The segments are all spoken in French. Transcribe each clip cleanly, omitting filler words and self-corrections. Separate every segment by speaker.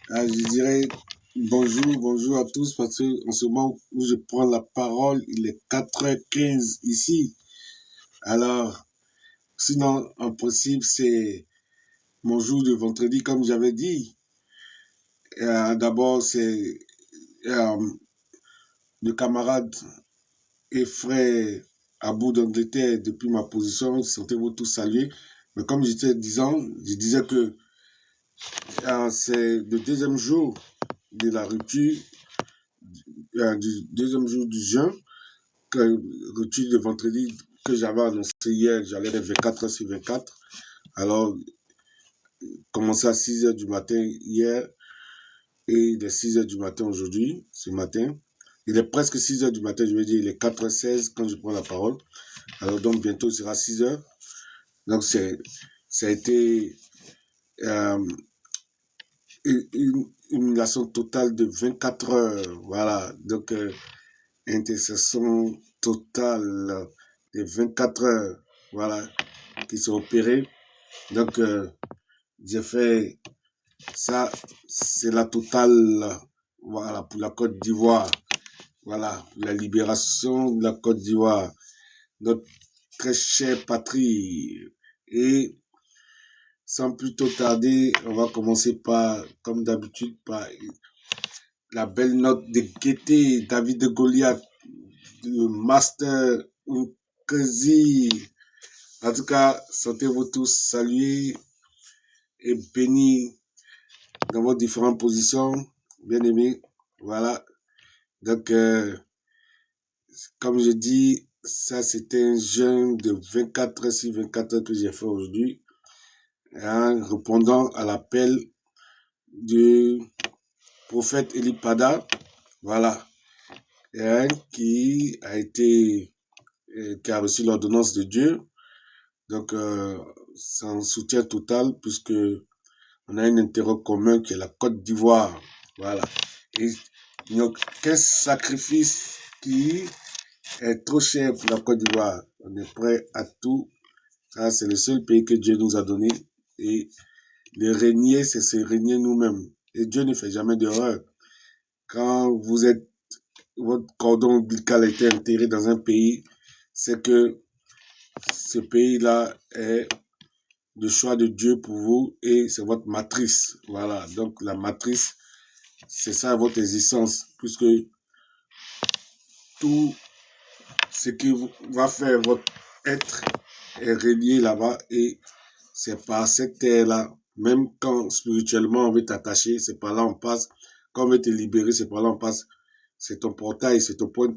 Speaker 1: Je dirais bonjour à tous, parce qu'en ce moment où je prends la parole, il est 4h15 ici. Alors, sinon, en principe, c'est mon jour de vendredi, comme j'avais dit. D'abord, c'est euh, le camarade et frère Abou d'Angleterre depuis ma position. Sentez-vous tous salués. Mais comme je disais que c'est le deuxième jour de la rupture, du deuxième jour du jeûne, rupture de vendredi que j'avais annoncé hier. J'allais faire 24 heures sur 24. Alors, commencé à 6 heures du matin hier et il est 6 heures du matin aujourd'hui, ce matin. Il est presque 6 heures du matin, je veux dire, il est 4h16 quand je prends la parole. Alors, donc, bientôt, il sera 6 heures. Donc, ça a été une leçon totale de 24 heures. Voilà. Donc, intercession totale de 24 heures. Voilà. Qui sont opérées. Donc, j'ai fait ça, c'est la totale, voilà, pour la Côte d'Ivoire. Voilà, la libération de la Côte d'Ivoire, notre très chère patrie. Et sans plus tôt tarder, on va commencer par, comme d'habitude, par la belle note de Gaîté, David de Goliath, le Master Nkezi. En tout cas, sentez-vous tous salués et bénis dans vos différentes positions, bien aimés. Voilà. Donc, comme je dis, ça c'était un jeûne de 24 heures sur 24 heures que j'ai fait aujourd'hui, hein, répondant à l'appel du prophète Elipada, voilà, hein, qui a reçu l'ordonnance de Dieu. Donc, c'est un soutien total puisque on a un intérêt commun qui est la Côte d'Ivoire, voilà. Et il n'y a aucun sacrifice qui est trop cher pour la Côte d'Ivoire. On est prêt à tout. Ça, c'est le seul pays que Dieu nous a donné. Et le régner, c'est se régner nous-mêmes. Et Dieu ne fait jamais d'erreur. Quand votre cordon ombilical a été enterré dans un pays, c'est que ce pays-là est le choix de Dieu pour vous et c'est votre matrice. Voilà. Donc, la matrice, c'est ça votre existence. Puisque tout ce qui va faire votre être est relié là-bas et c'est par cette terre-là, même quand spirituellement on veut t'attacher, c'est par là on passe. Quand on veut te libérer, c'est par là on passe. C'est ton portail, c'est ton point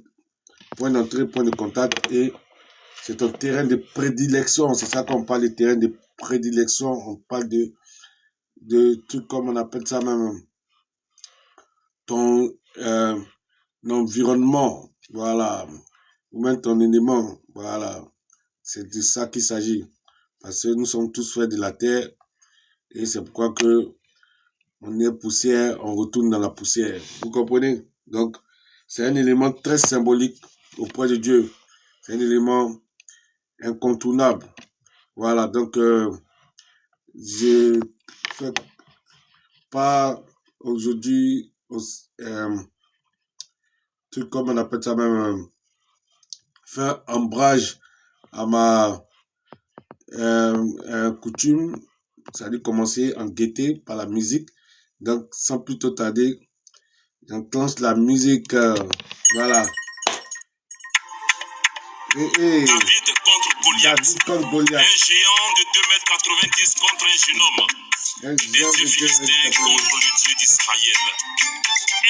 Speaker 1: d'entrée, point de contact et c'est ton terrain de prédilection. C'est ça qu'on parle de terrain de prédilection. On parle de trucs comme on appelle ça même ton environnement, voilà, ou même ton élément, voilà. C'est de ça qu'il s'agit. Parce que nous sommes tous faits de la terre et c'est pourquoi que on est poussière, on retourne dans la poussière. Vous comprenez? Donc, c'est un élément très symbolique auprès de Dieu. C'est un élément incontournable. Voilà, donc, je fais pas aujourd'hui, truc comme on appelle ça même, faire ombrage à ma coutume, c'est-à-dire commencer en gaieté par la musique. Donc, sans plus tôt tarder, j'enclenche la musique. Voilà.
Speaker 2: David contre Goliath. Un géant de 2,90 m contre un jeune homme. Des dieux philistins contre le Dieu d'Israël.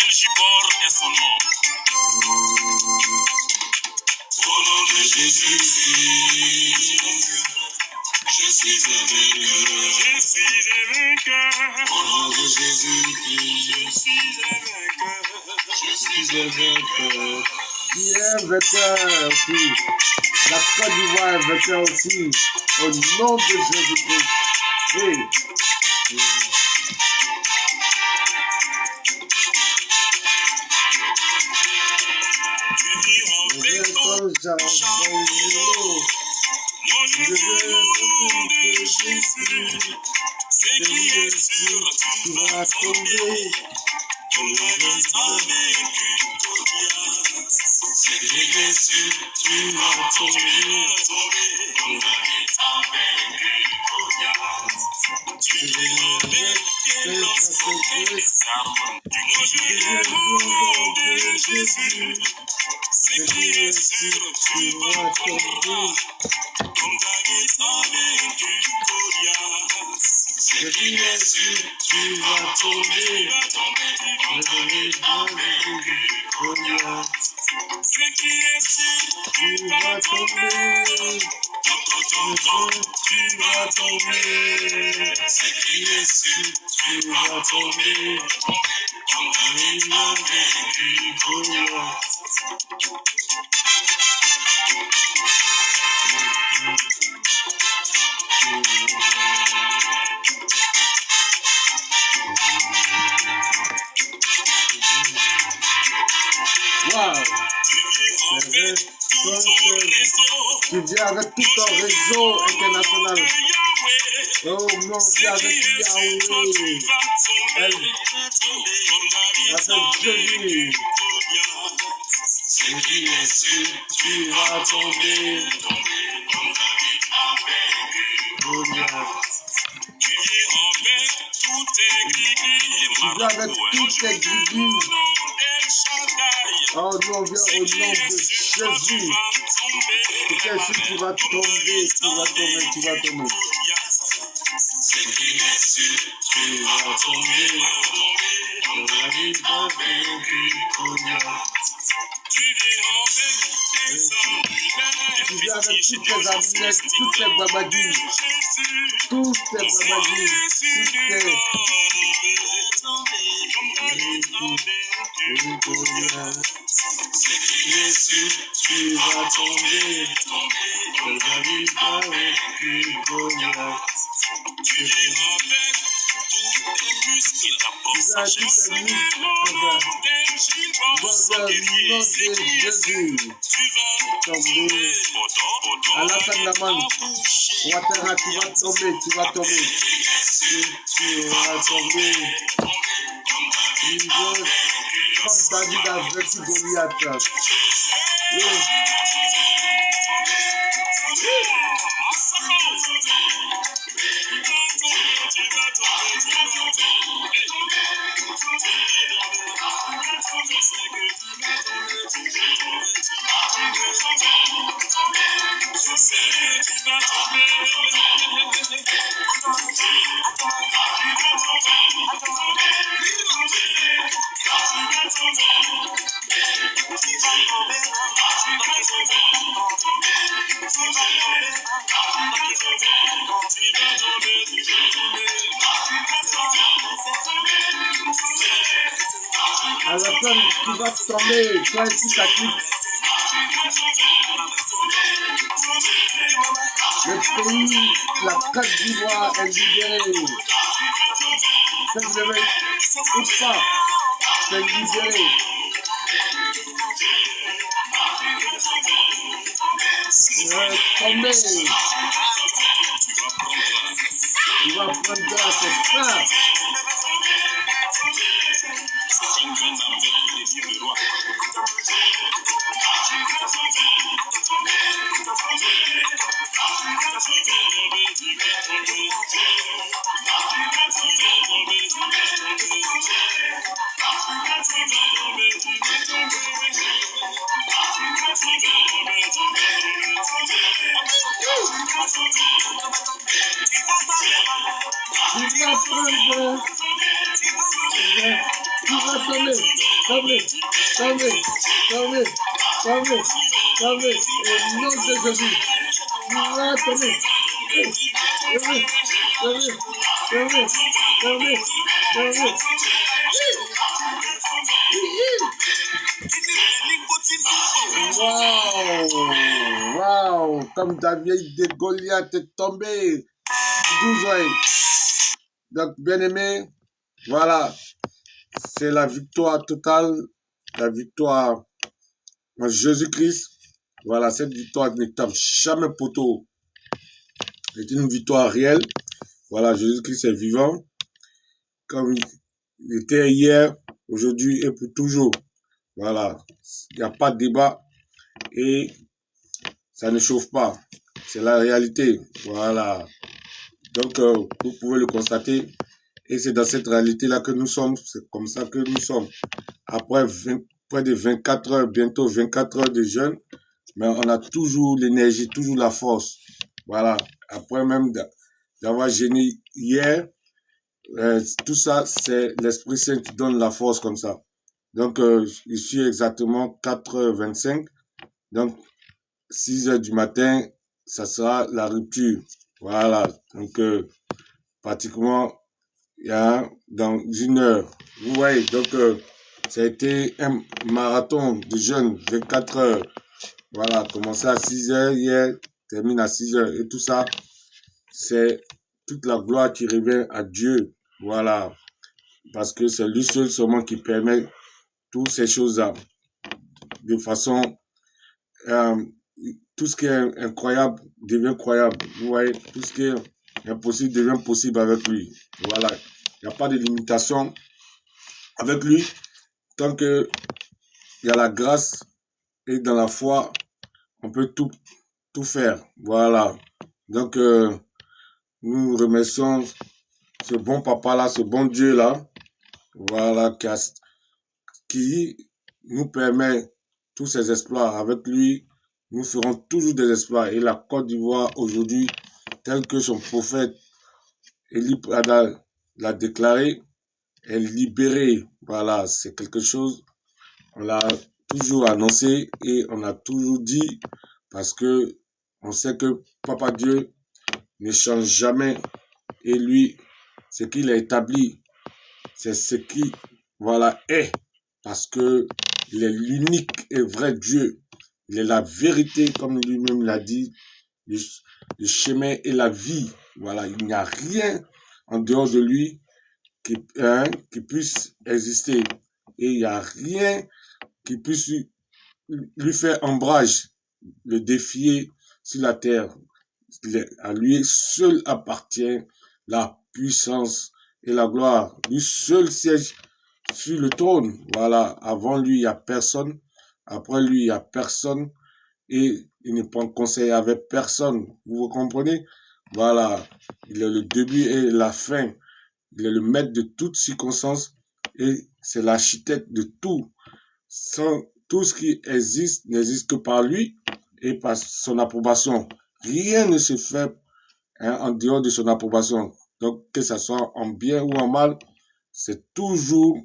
Speaker 2: El Gibor est son nom. Au nom de Jésus, je suis un vainqueur. Je suis un vainqueur. Au nom de Jésus, je suis un vainqueur. Je suis un vainqueur.
Speaker 1: Qui est vainqueur aussi. La Côte d'Ivoire est vainqueur aussi. Au nom de Jésus-Christ. Hey.
Speaker 2: C'est qui est sûr, tu vas tomber.
Speaker 1: tomber.
Speaker 2: Comme David a vaincu Goliath. C'est Jésus, tu vas tomber. Comme David a vaincu Goliath. Tu vas vaincre lorsqu'on t'exarme. Du nom de Jésus. C'est qui est sûr, tu vas tomber. Comme David a vaincu Goliath. C'est qui est sûr, tu vas tomber. Comme David a vaincu Goliath. C'est qui est sûr, tu vas tomber. Tu vas tomber. C'est qui est sûr, tu vas tomber. Comme David a vaincu Goliath.
Speaker 1: Wow. Tu viens avec tout ton réseau international. Oh mon Dieu, avec Yahweh. Avec Jésus.
Speaker 2: C'est qui est sûr, tu vas tomber. Tu viens avec toutes tes gribis.
Speaker 1: Tu viens avec toutes tes gribis. Oh, nous on vient au nom de Jésus. C'est sûr, tu vas tomber, tu vas tomber, tu vas tomber.
Speaker 2: C'est qui est sûr, tu vas tomber. Tu viens avec
Speaker 1: toutes tes amulettes, toutes tes babadis, toutes tes babadis,
Speaker 2: C'est qui est sûr, tu vas tomber. Comme David a vaincu Goliath. Tu viens avec tous tes muscles, il t'apporte sa chance. Dans le nom de Jésus, tu vas tomber.
Speaker 1: À la fin de la main, Ouattara, tu vas tomber, tu vas tomber.
Speaker 2: Tu vas tomber.
Speaker 1: Comme David a vaincu Goliath. À la fin, tu vas tomber, toi et toute ta clique. Le pays, la Côte d'Ivoire est libérée. Ça vous avez ou pas, c'est libéré. Tomber. Tu vas prendre ça, c'est ça. Tomber, au nom de Jésus. Tu vas tomber. Wow, comme David de Goliath est tombé. 12 ans. Donc, bien aimé, voilà. C'est la victoire totale, la victoire en Jésus-Christ. Voilà, cette victoire ne tape jamais poteau. C'est une victoire réelle. Voilà, Jésus-Christ est vivant. Comme Il était hier, aujourd'hui et pour toujours. Voilà. Il n'y a pas de débat et ça ne chauffe pas. C'est la réalité. Voilà. Donc, vous pouvez le constater. Et c'est dans cette réalité-là que nous sommes. C'est comme ça que nous sommes. Après près de 24 heures, bientôt 24 heures de jeûne, mais on a toujours l'énergie, toujours la force. Voilà. Après même d'avoir jeûné hier, tout ça, c'est l'Esprit Saint qui donne la force comme ça. Donc, il suit exactement 4h25. Donc, 6h du matin, ça sera la rupture. Voilà. Donc, pratiquement, il y a dans 1 heure. Vous voyez, donc, ça a été un marathon de jeûne, 24 heures. Voilà, commencé à 6h hier, termine à 6h. Et tout ça, c'est toute la gloire qui revient à Dieu. Voilà. Parce que c'est lui seul seulement qui permet toutes ces choses-là. De façon, tout ce qui est incroyable devient croyable. Vous voyez, tout ce qui est impossible devient possible avec lui. Voilà. Il n'y a pas de limitation avec lui. Tant que il y a la grâce et dans la foi, on peut tout faire. Voilà. Donc, nous remercions ce bon papa-là, ce bon Dieu-là, voilà, qui nous permet tous ces exploits. Avec lui, nous ferons toujours des exploits. Et la Côte d'Ivoire, aujourd'hui, tel que son prophète Eli Prada l'a déclaré, est libérée. Voilà, c'est quelque chose, on l'a toujours annoncé et on a toujours dit, parce que on sait que Papa Dieu ne change jamais. Et lui, ce qu'il a établi, c'est ce qui, voilà, est. Parce que il est l'unique et vrai Dieu. Il est la vérité, comme lui-même l'a dit, le chemin et la vie. Voilà, il n'y a rien en dehors de lui qui puisse exister. Et il n'y a rien qui puisse lui faire ombrage, le défier sur la terre. À lui seul appartient la puissance et la gloire. Lui seul siège sur le trône. Voilà, avant lui, il n'y a personne. Après lui, il n'y a personne. Et il ne prend conseil avec personne. Vous comprenez? Voilà, il est le début et la fin. Il est le maître de toutes circonstances et c'est l'architecte de tout. Tout ce qui existe n'existe que par lui et par son approbation. Rien ne se fait en dehors de son approbation. Donc, que ce soit en bien ou en mal, c'est toujours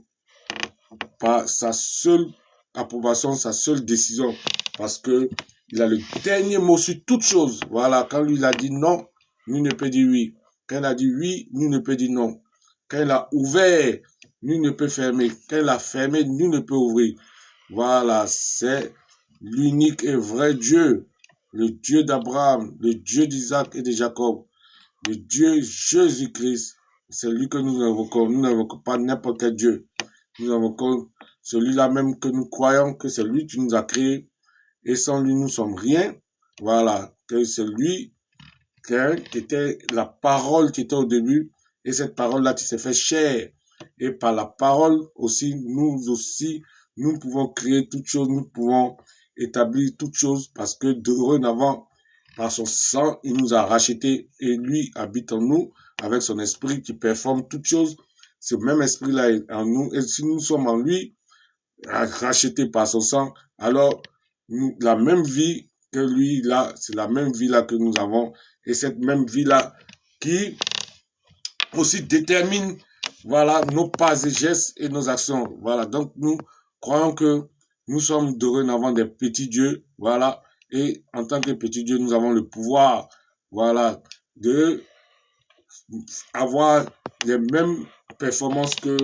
Speaker 1: par sa seule approbation, sa seule décision. Parce que il a le dernier mot sur toute chose. Voilà, quand lui il a dit non, nul ne peut dire oui. Quand il a dit oui, nul ne peut dire non. Quand il a ouvert, nul ne peut fermer. Quand il a fermé, nul ne peut ouvrir. Voilà, c'est l'unique et vrai Dieu. Le Dieu d'Abraham, le Dieu d'Isaac et de Jacob. Le Dieu Jésus-Christ. C'est lui que nous invoquons. Nous n'invoquons pas n'importe quel Dieu. Nous invoquons celui-là même que nous croyons que c'est lui qui nous a créés. Et sans lui, nous sommes rien. Voilà, que c'est lui qui était la parole qui était au début. Et cette parole-là qui s'est fait chair. Et par la parole aussi, nous pouvons créer toutes choses, nous pouvons établir toutes choses parce que dorénavant, par son sang, il nous a rachetés et lui habite en nous avec son esprit qui performe toutes choses. Ce même esprit-là est en nous. Et si nous sommes en lui, rachetés par son sang, alors la même vie que lui, là, c'est la même vie là que nous avons. Et cette même vie là qui aussi détermine, voilà, nos pas et gestes et nos actions. Voilà, donc nous croyons que nous sommes dorénavant des petits dieux, voilà, et en tant que petits dieux, nous avons le pouvoir, voilà, de avoir les mêmes performances que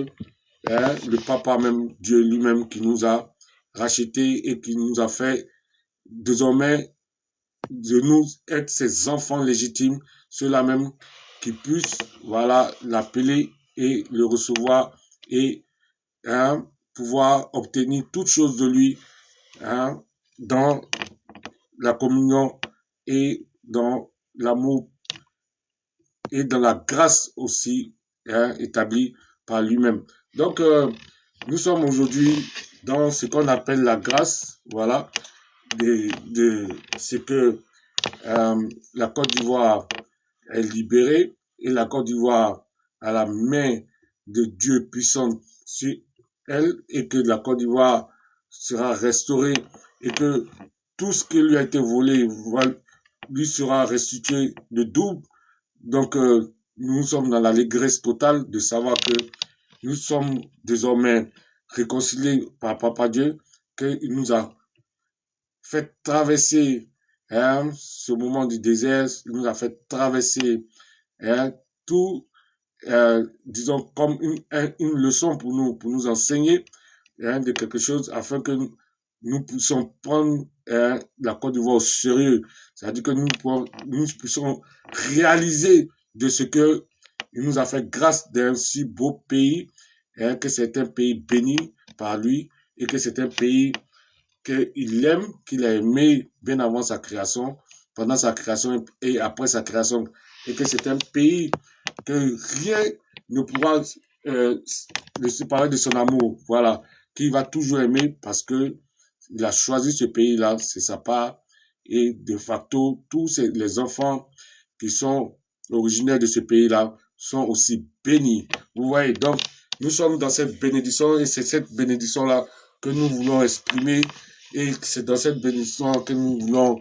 Speaker 1: le papa même, Dieu lui-même qui nous a rachetés et qui nous a fait désormais de nous être ses enfants légitimes, ceux-là même qui puissent, voilà, l'appeler et le recevoir et pouvoir obtenir toutes choses de lui dans la communion et dans l'amour et dans la grâce aussi établie par lui-même. Donc, nous sommes aujourd'hui dans ce qu'on appelle la grâce, voilà, de ce que la Côte d'Ivoire est libérée et la Côte d'Ivoire a la main de Dieu puissante sur elle et que la Côte d'Ivoire sera restaurée et que tout ce qui lui a été volé lui sera restitué de double. Donc, nous sommes dans l'allégresse totale de savoir que nous sommes désormais réconciliés par Papa Dieu, qu'il nous a fait traverser ce moment du désert, il nous a fait traverser tout, disons, comme une leçon pour nous enseigner de quelque chose afin que nous puissions prendre la Côte d'Ivoire au sérieux. C'est-à-dire que nous puissions réaliser de ce que il nous a fait grâce d'un si beau pays, que c'est un pays béni par lui et que c'est un pays qu'il aime, qu'il a aimé bien avant sa création, pendant sa création et après sa création, et que c'est un pays que rien ne pourra le séparer de son amour, voilà, qu'il va toujours aimer parce que il a choisi ce pays-là, c'est sa part, et de facto, tous les enfants qui sont originaires de ce pays-là sont aussi bénis. Vous voyez, donc, nous sommes dans cette bénédiction, et c'est cette bénédiction-là que nous voulons exprimer, et c'est dans cette bénédiction que nous voulons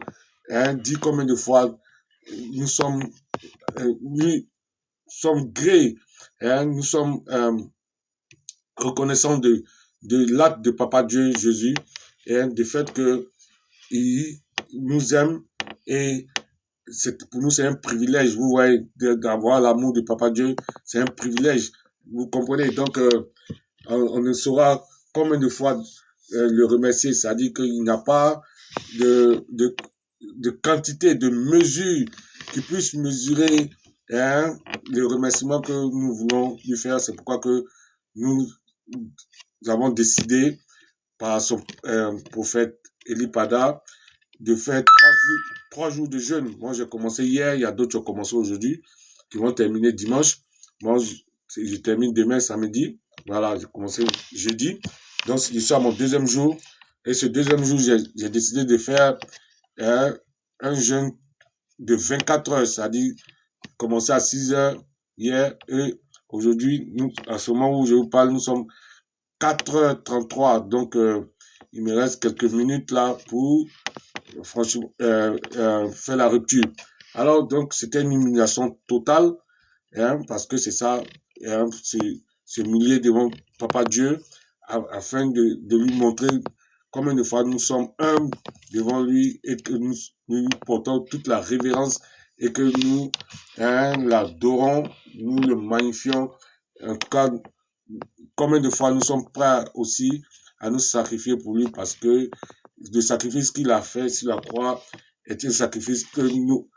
Speaker 1: dire combien de fois nous sommes grés, nous sommes reconnaissants de l'acte de Papa Dieu Jésus, et du fait que il nous aime, et pour nous c'est un privilège, vous voyez, d'avoir l'amour de Papa Dieu, c'est un privilège, vous comprenez. Donc on ne saura combien de fois le remercier, c'est-à-dire qu'il n'a pas de quantité, de mesure qui puisse mesurer le remerciement que nous voulons lui faire. C'est pourquoi que nous avons décidé par son prophète Eli Pada de faire 3 jours de jeûne. Moi, j'ai commencé hier, il y a d'autres qui ont commencé aujourd'hui, qui vont terminer dimanche. Moi, je termine demain, samedi. Voilà, j'ai commencé jeudi. Donc, je suis à mon 2e jour. Et ce 2e jour, j'ai décidé de faire un jeûne de 24 heures, c'est-à-dire commencer à 6 heures hier, et aujourd'hui, à ce moment où je vous parle, nous sommes 4h33, donc il me reste quelques minutes là pour franchement faire la rupture. Alors donc c'était une humiliation totale, parce que c'est ça, se humilier devant Papa Dieu afin de lui montrer combien de fois nous sommes humbles devant lui et que nous lui portons toute la révérence et que nous l'adorons, nous le magnifions. En tout cas, combien de fois nous sommes prêts aussi à nous sacrifier pour lui, parce que le sacrifice qu'il a fait sur la croix est un sacrifice que nous,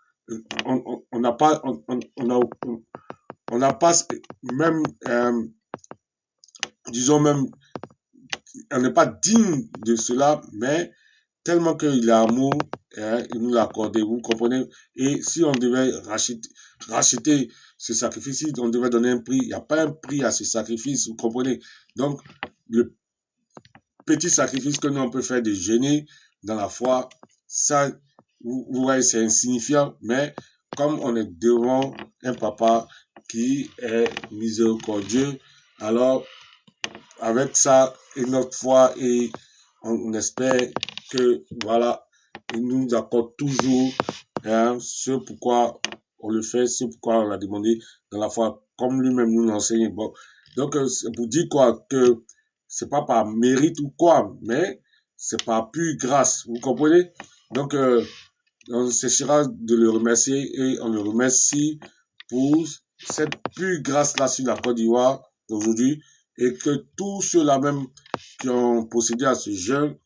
Speaker 1: on n'a pas, on n'a pas même, disons même, on n'est pas digne de cela, mais tellement qu'il a amour, il nous l'a accordé, vous comprenez. Et si on devait racheter ce sacrifice, si on devait donner un prix, il n'y a pas un prix à ce sacrifice, vous comprenez. Donc, le petit sacrifice que nous on peut faire de jeûner dans la foi, ça, vous voyez, c'est insignifiant, mais comme on est devant un papa qui est miséricordieux, alors avec ça et notre foi, et on espère que voilà, il nous accorde toujours ce pourquoi on le fait, ce pourquoi on l'a demandé dans la foi, comme lui-même nous l'enseigne. Bon, donc c'est pour dire quoi, que c'est pas par mérite ou quoi, mais c'est par pure grâce, vous comprenez. Donc on s'essayera de le remercier, et on le remercie pour cette pure grâce là sur la Côte d'Ivoire d'aujourd'hui, et que tous ceux-là même qui ont procédé à ce jeûne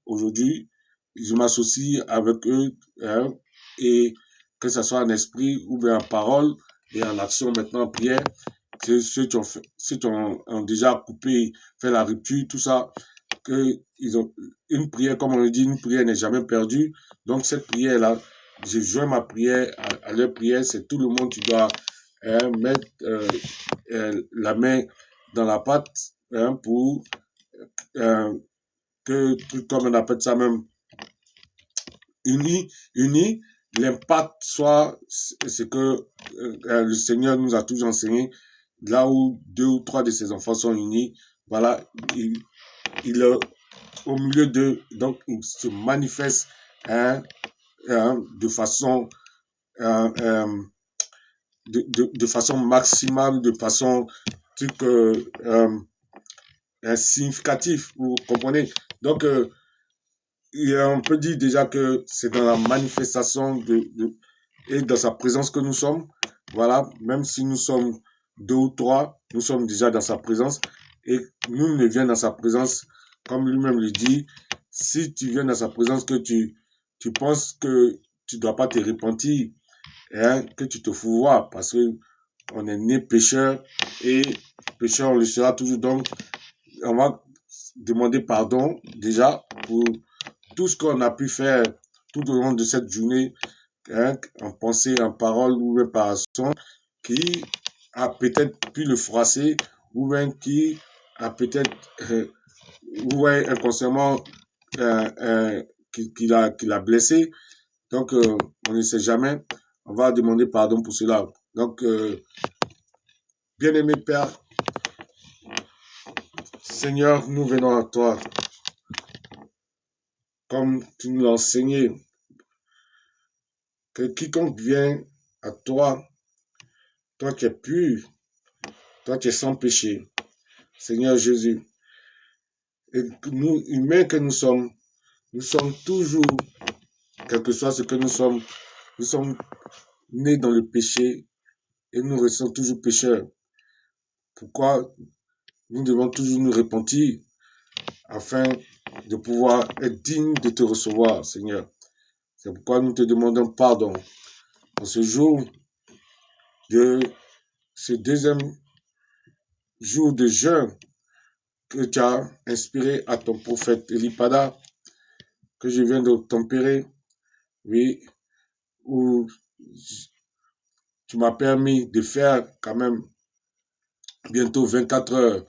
Speaker 1: aujourd'hui, je m'associe avec eux, et que ce soit en esprit ou bien en parole et en action, maintenant en prière, que ceux qui ont déjà coupé, fait la rupture, tout ça, que ils ont une prière, comme on le dit, une prière n'est jamais perdue. Donc cette prière-là, je joins ma prière à leur prière, c'est tout le monde qui doit mettre la main dans la pâte, hein, pour que, comme on appelle ça même, uni, l'impact soit ce que le Seigneur nous a toujours enseigné. Là où 2 ou 3 de ses enfants sont unis, voilà, il au milieu d'eux, donc il se manifeste de façon de façon maximale, de façon significative, vous comprenez? Donc on peut dire déjà que c'est dans la manifestation et dans sa présence que nous sommes. Voilà, même si nous sommes 2 ou 3, nous sommes déjà dans sa présence. Et nous ne viens dans sa présence, comme lui-même le dit, si tu viens dans sa présence, que tu penses que tu ne dois pas te repentir, hein, que tu te fourvoies, parce que on est né pécheur, et pécheur on le sera toujours. Donc, on va demander pardon déjà pour tout ce qu'on a pu faire tout au long de cette journée, hein, en pensée, en parole ou même par action, qui a peut-être pu le froisser, ou même qui a peut-être, ouais, inconsciemment, qui l'a blessé. Donc, on ne sait jamais. On va demander pardon pour cela. Donc, bien-aimé Père, Seigneur, nous venons à toi, comme tu nous l'as enseigné, que quiconque vient à toi, toi qui es pur, toi qui es sans péché, Seigneur Jésus, et nous, humains que nous sommes toujours, quel que soit ce que nous sommes nés dans le péché et nous restons toujours pécheurs. Pourquoi nous devons toujours nous repentir afin de pouvoir être dignes de te recevoir, Seigneur. C'est pourquoi nous te demandons pardon en ce jour de ce deuxième jour de jeûne que tu as inspiré à ton prophète Elipada, que je viens de tempérer, oui, où tu m'as permis de faire quand même bientôt 24 heures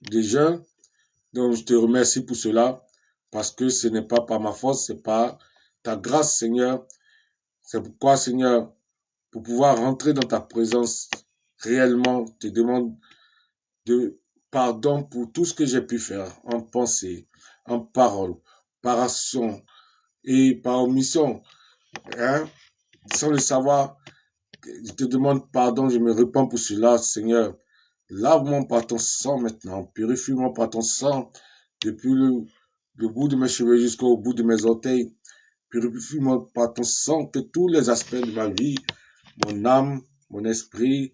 Speaker 1: de jeûne. Donc, je te remercie pour cela, parce que ce n'est pas par ma force, c'est par ta grâce, Seigneur. C'est pourquoi, Seigneur, pour pouvoir rentrer dans ta présence réellement, je te demande de pardon pour tout ce que j'ai pu faire en pensée, en parole, par action et par omission, hein, sans le savoir. Je te demande pardon, je me repens pour cela, Seigneur. Lave-moi par ton sang maintenant, purifie-moi par ton sang, depuis le bout de mes cheveux jusqu'au bout de mes orteils. Purifie-moi par ton sang, que tous les aspects de ma vie, mon âme, mon esprit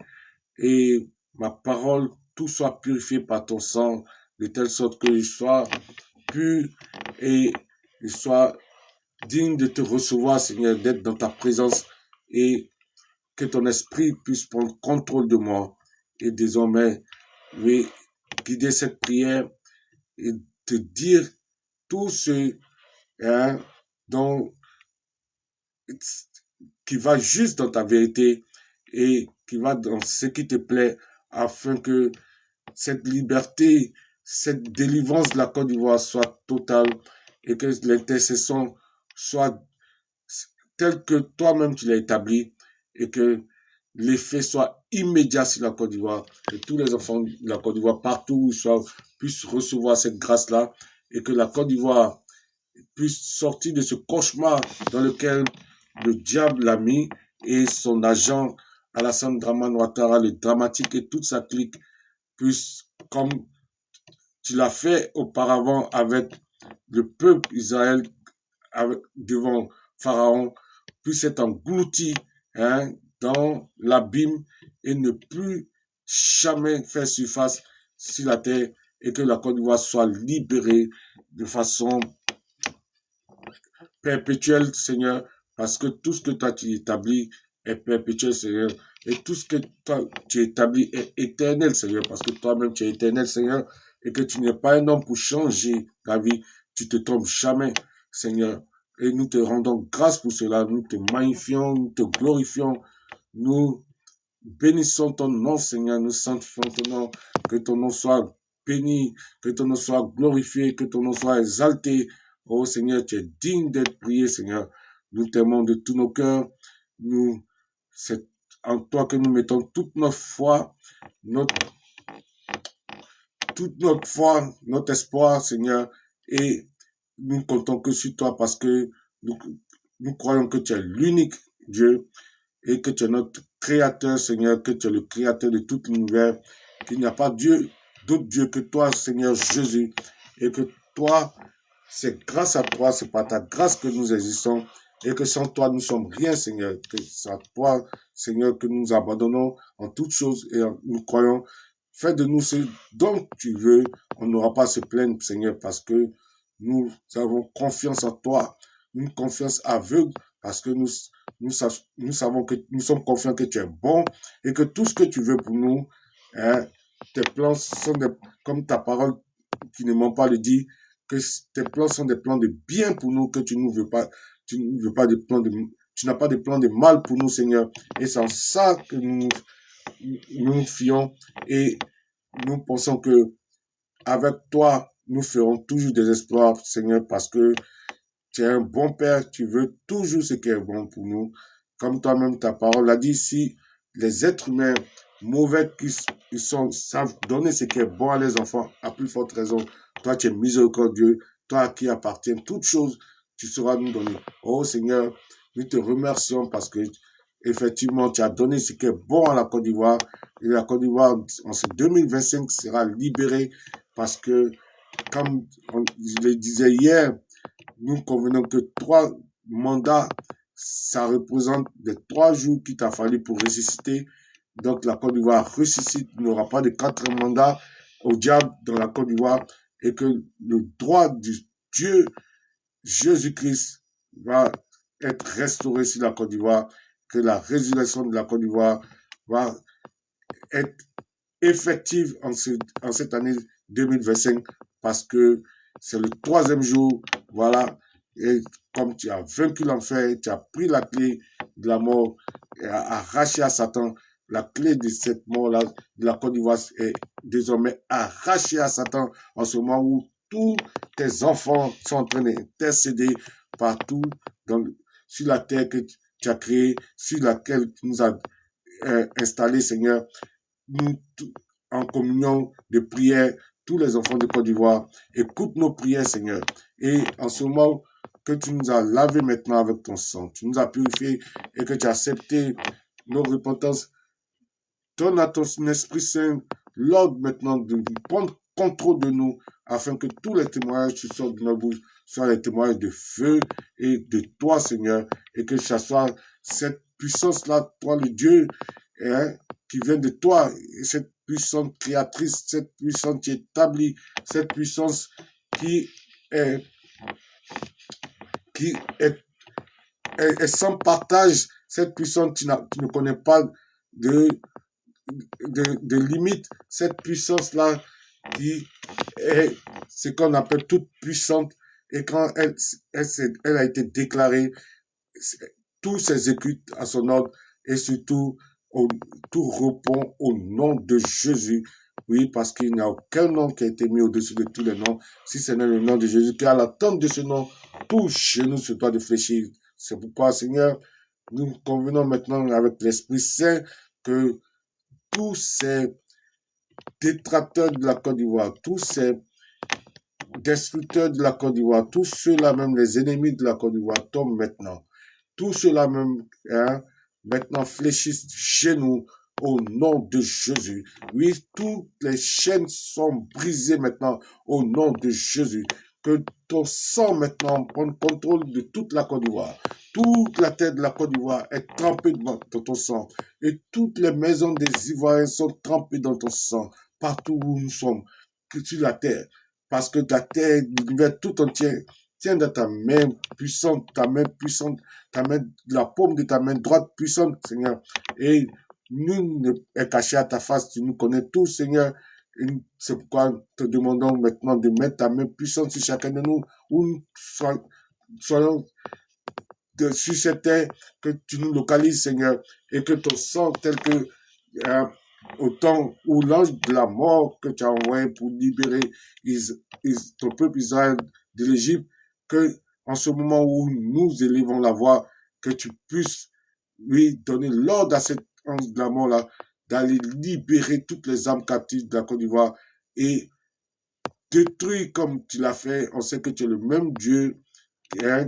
Speaker 1: et ma parole, tout soit purifié par ton sang, de telle sorte que je sois pur et je sois digne de te recevoir, Seigneur, d'être dans ta présence, et que ton esprit puisse prendre contrôle de moi. Et désormais, oui, guider cette prière et te dire tout ce qui va juste dans ta vérité et qui va dans ce qui te plaît, afin que cette liberté, cette délivrance de la Côte d'Ivoire soit totale et que l'intercession soit telle que toi-même tu l'as établie, et que l'effet soit immédiat sur la Côte d'Ivoire, que tous les enfants de la Côte d'Ivoire, partout où ils soient, puissent recevoir cette grâce-là, et que la Côte d'Ivoire puisse sortir de ce cauchemar dans lequel le diable l'a mis, et son agent Alassane Dramane Ouattara, le dramatique, et toute sa clique, puisse, comme tu l'as fait auparavant avec le peuple Israël devant Pharaon, puisse être englouti dans l'abîme et ne plus jamais faire surface sur la terre, et que la Côte d'Ivoire soit libérée de façon perpétuelle, Seigneur, parce que tout ce que toi tu établis est perpétuel, Seigneur, et tout ce que toi tu établis est éternel, Seigneur, parce que toi-même tu es éternel, Seigneur, et que tu n'es pas un homme pour changer ta vie, tu te trompes jamais, Seigneur, et nous te rendons grâce pour cela, nous te magnifions, nous te glorifions, nous bénissons ton nom, Seigneur, nous sanctifions ton nom, que ton nom soit béni, que ton nom soit glorifié, que ton nom soit exalté. Oh Seigneur, tu es digne d'être prié, Seigneur. Nous t'aimons de tous nos cœurs. C'est en toi que nous mettons toute notre foi, notre espoir, Seigneur, et nous comptons que sur toi parce que nous croyons que tu es l'unique Dieu et que tu es notre créateur, Seigneur, que tu es le créateur de tout l'univers, qu'il n'y a pas d'autre Dieu que toi, Seigneur Jésus, et que toi, c'est grâce à toi, c'est par ta grâce que nous existons, et que sans toi, nous sommes rien, Seigneur, que c'est à toi, Seigneur, que nous nous abandonnons en toutes choses et nous croyons. Fais de nous ce dont tu veux. On n'aura pas à se plaindre, Seigneur, parce que nous avons confiance en toi, une confiance aveugle, parce que nous savons que nous sommes confiants que tu es bon et que tout ce que tu veux pour nous, hein, tes plans sont comme ta parole qui ne ment pas le dit, que tes plans sont des plans de bien pour nous, que tu ne veux pas, tu n'as pas de plans de mal pour nous, Seigneur. Et c'est en ça que nous nous fions et nous pensons que avec toi, nous ferons toujours des exploits, Seigneur, parce que tu es un bon Père, tu veux toujours ce qui est bon pour nous. Comme toi-même, ta parole l'a dit, si les êtres humains mauvais savent donner ce qui est bon à les enfants, à plus forte raison, toi tu es miséricordieux, toi à qui appartiennent toutes choses, tu sauras nous donner. Oh Seigneur, nous te remercions parce que effectivement, tu as donné ce qui est bon à la Côte d'Ivoire. Et la Côte d'Ivoire, en ce 2025, sera libérée parce que, comme je le disais hier, nous convenons que 3 mandats, ça représente les 3 jours qu'il t'a fallu pour ressusciter. Donc la Côte d'Ivoire ressuscite, il n'y aura pas de 4 mandats au diable dans la Côte d'Ivoire et que le droit du Dieu Jésus-Christ va être restauré sur la Côte d'Ivoire, que la résurrection de la Côte d'Ivoire va être effective en cette année 2025 parce que c'est le 3e jour, voilà, et comme tu as vaincu l'enfer, tu as pris la clé de la mort et arraché à Satan, la clé de cette mort-là de la Côte d'Ivoire est désormais arrachée à Satan en ce moment où tous tes enfants sont en train d'intercéder partout sur la terre que tu as créée, sur laquelle tu nous as installé, Seigneur, nous, en communion de prière, tous les enfants de Côte d'Ivoire, écoute nos prières, Seigneur. Et en ce moment que tu nous as lavé maintenant avec ton sang, tu nous as purifié et que tu as accepté nos repentances, donne à ton Esprit Saint l'ordre maintenant de prendre contrôle de nous afin que tous les témoignages qui sortent de nos bouches soient les témoignages de feu et de toi, Seigneur, et que ça soit cette puissance-là, toi le Dieu, hein, qui vient de toi, cette puissance créatrice, cette puissance qui établit, cette puissance qui est sans partage, cette puissance qui ne connaît pas de limite, cette puissance-là qui est ce qu'on appelle toute puissante, et quand elle a été déclarée, tout s'exécute à son ordre, et surtout, tout répond au nom de Jésus. Oui, parce qu'il n'y a aucun nom qui a été mis au-dessus de tous les noms, si ce n'est le nom de Jésus, car à l'attente de ce nom, tout genou se doit de fléchir. C'est pourquoi, Seigneur, nous convenons maintenant avec l'Esprit Saint que tous ces détracteurs de la Côte d'Ivoire, tous ces destructeurs de la Côte d'Ivoire, tous ceux-là même, les ennemis de la Côte d'Ivoire tombent maintenant. Tous ceux-là même, hein, maintenant fléchissent chez nous au nom de Jésus. Oui, toutes les chaînes sont brisées maintenant au nom de Jésus. Que ton sang maintenant prenne contrôle de toute la Côte d'Ivoire. Toute la terre de la Côte d'Ivoire est trempée dans ton sang. Et toutes les maisons des Ivoiriens sont trempées dans ton sang. Partout où nous sommes, sur la terre. Parce que la terre, l'univers tout entier, tient dans ta main puissante, la paume de ta main droite puissante, Seigneur. Et nous ne est caché à ta face, tu nous connais tous, Seigneur. C'est pourquoi nous te demandons maintenant de mettre ta main puissante sur chacun de nous, où nous soyons sur cette terre, que tu nous localises, Seigneur, et que ton sang, tel que au temps où l'ange de la mort que tu as envoyé pour libérer ton peuple Israël de l'Égypte, que en ce moment où nous élevons la voix, que tu puisses lui donner l'ordre à cet ange de la mort-là d'aller libérer toutes les âmes captives de la Côte d'Ivoire et détruire comme tu l'as fait. On sait que tu es le même Dieu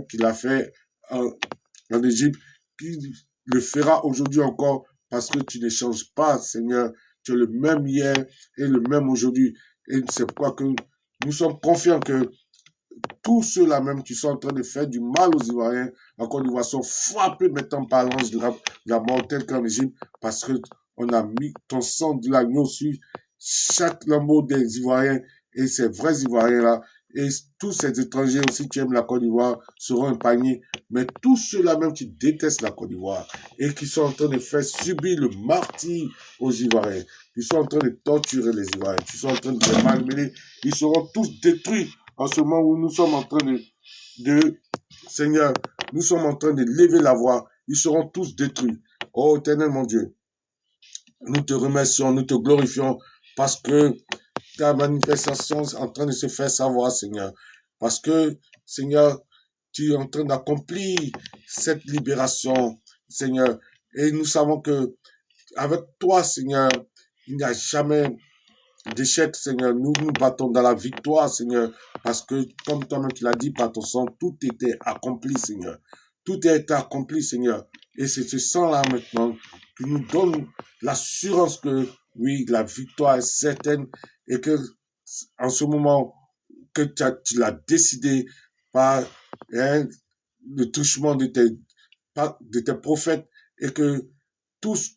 Speaker 1: qui l'a fait en Égypte, qui le fera aujourd'hui encore parce que tu ne changes pas, Seigneur. Tu es le même hier et le même aujourd'hui. Et c'est pourquoi que nous sommes confiants que tous ceux-là même qui sont en train de faire du mal aux Ivoiriens en Côte d'Ivoire sont frappés maintenant par l'ange de la mort tel qu'en Égypte parce qu'on a mis ton sang de l'agneau sur chaque lambeau des Ivoiriens et ces vrais Ivoiriens-là. Et tous ces étrangers aussi qui aiment la Côte d'Ivoire seront épargnés. Mais tous ceux-là même qui détestent la Côte d'Ivoire et qui sont en train de faire subir le martyre aux Ivoiriens, qui sont en train de torturer les Ivoiriens, qui sont en train de les malmener, ils seront tous détruits en ce moment où nous sommes en train Seigneur, nous sommes en train de lever la voix, ils seront tous détruits. Oh, éternel mon Dieu, nous te remercions, nous te glorifions parce que ta manifestation est en train de se faire savoir, Seigneur. Parce que, Seigneur, tu es en train d'accomplir cette libération, Seigneur. Et nous savons que avec toi, Seigneur, il n'y a jamais d'échec, Seigneur. Nous nous battons dans la victoire, Seigneur. Parce que, comme toi-même tu l'as dit, par ton sang, tout était accompli, Seigneur. Tout a été accompli, Seigneur. Et c'est ce sang-là maintenant qui nous donne l'assurance que, oui, la victoire est certaine et que, en ce moment que tu l'as décidé par le touchement de tes prophètes et que tous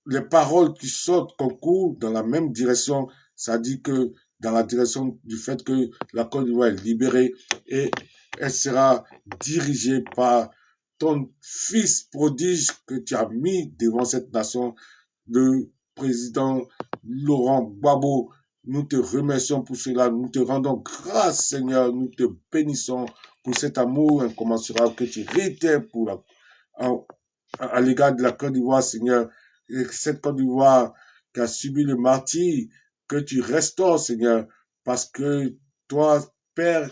Speaker 1: les paroles qui sortent concourent dans la même direction, ça dit que dans la direction du fait que la Côte d'Ivoire est libérée et elle sera dirigée par ton fils prodige que tu as mis devant cette nation, le président Laurent Gbagbo. Nous te remercions pour cela, nous te rendons grâce, Seigneur, nous te bénissons pour cet amour incommensurable que tu réitères à l'égard de la Côte d'Ivoire, Seigneur. Et cette Côte d'Ivoire qui a subi le martyre, que tu restaures, Seigneur, parce que toi, Père,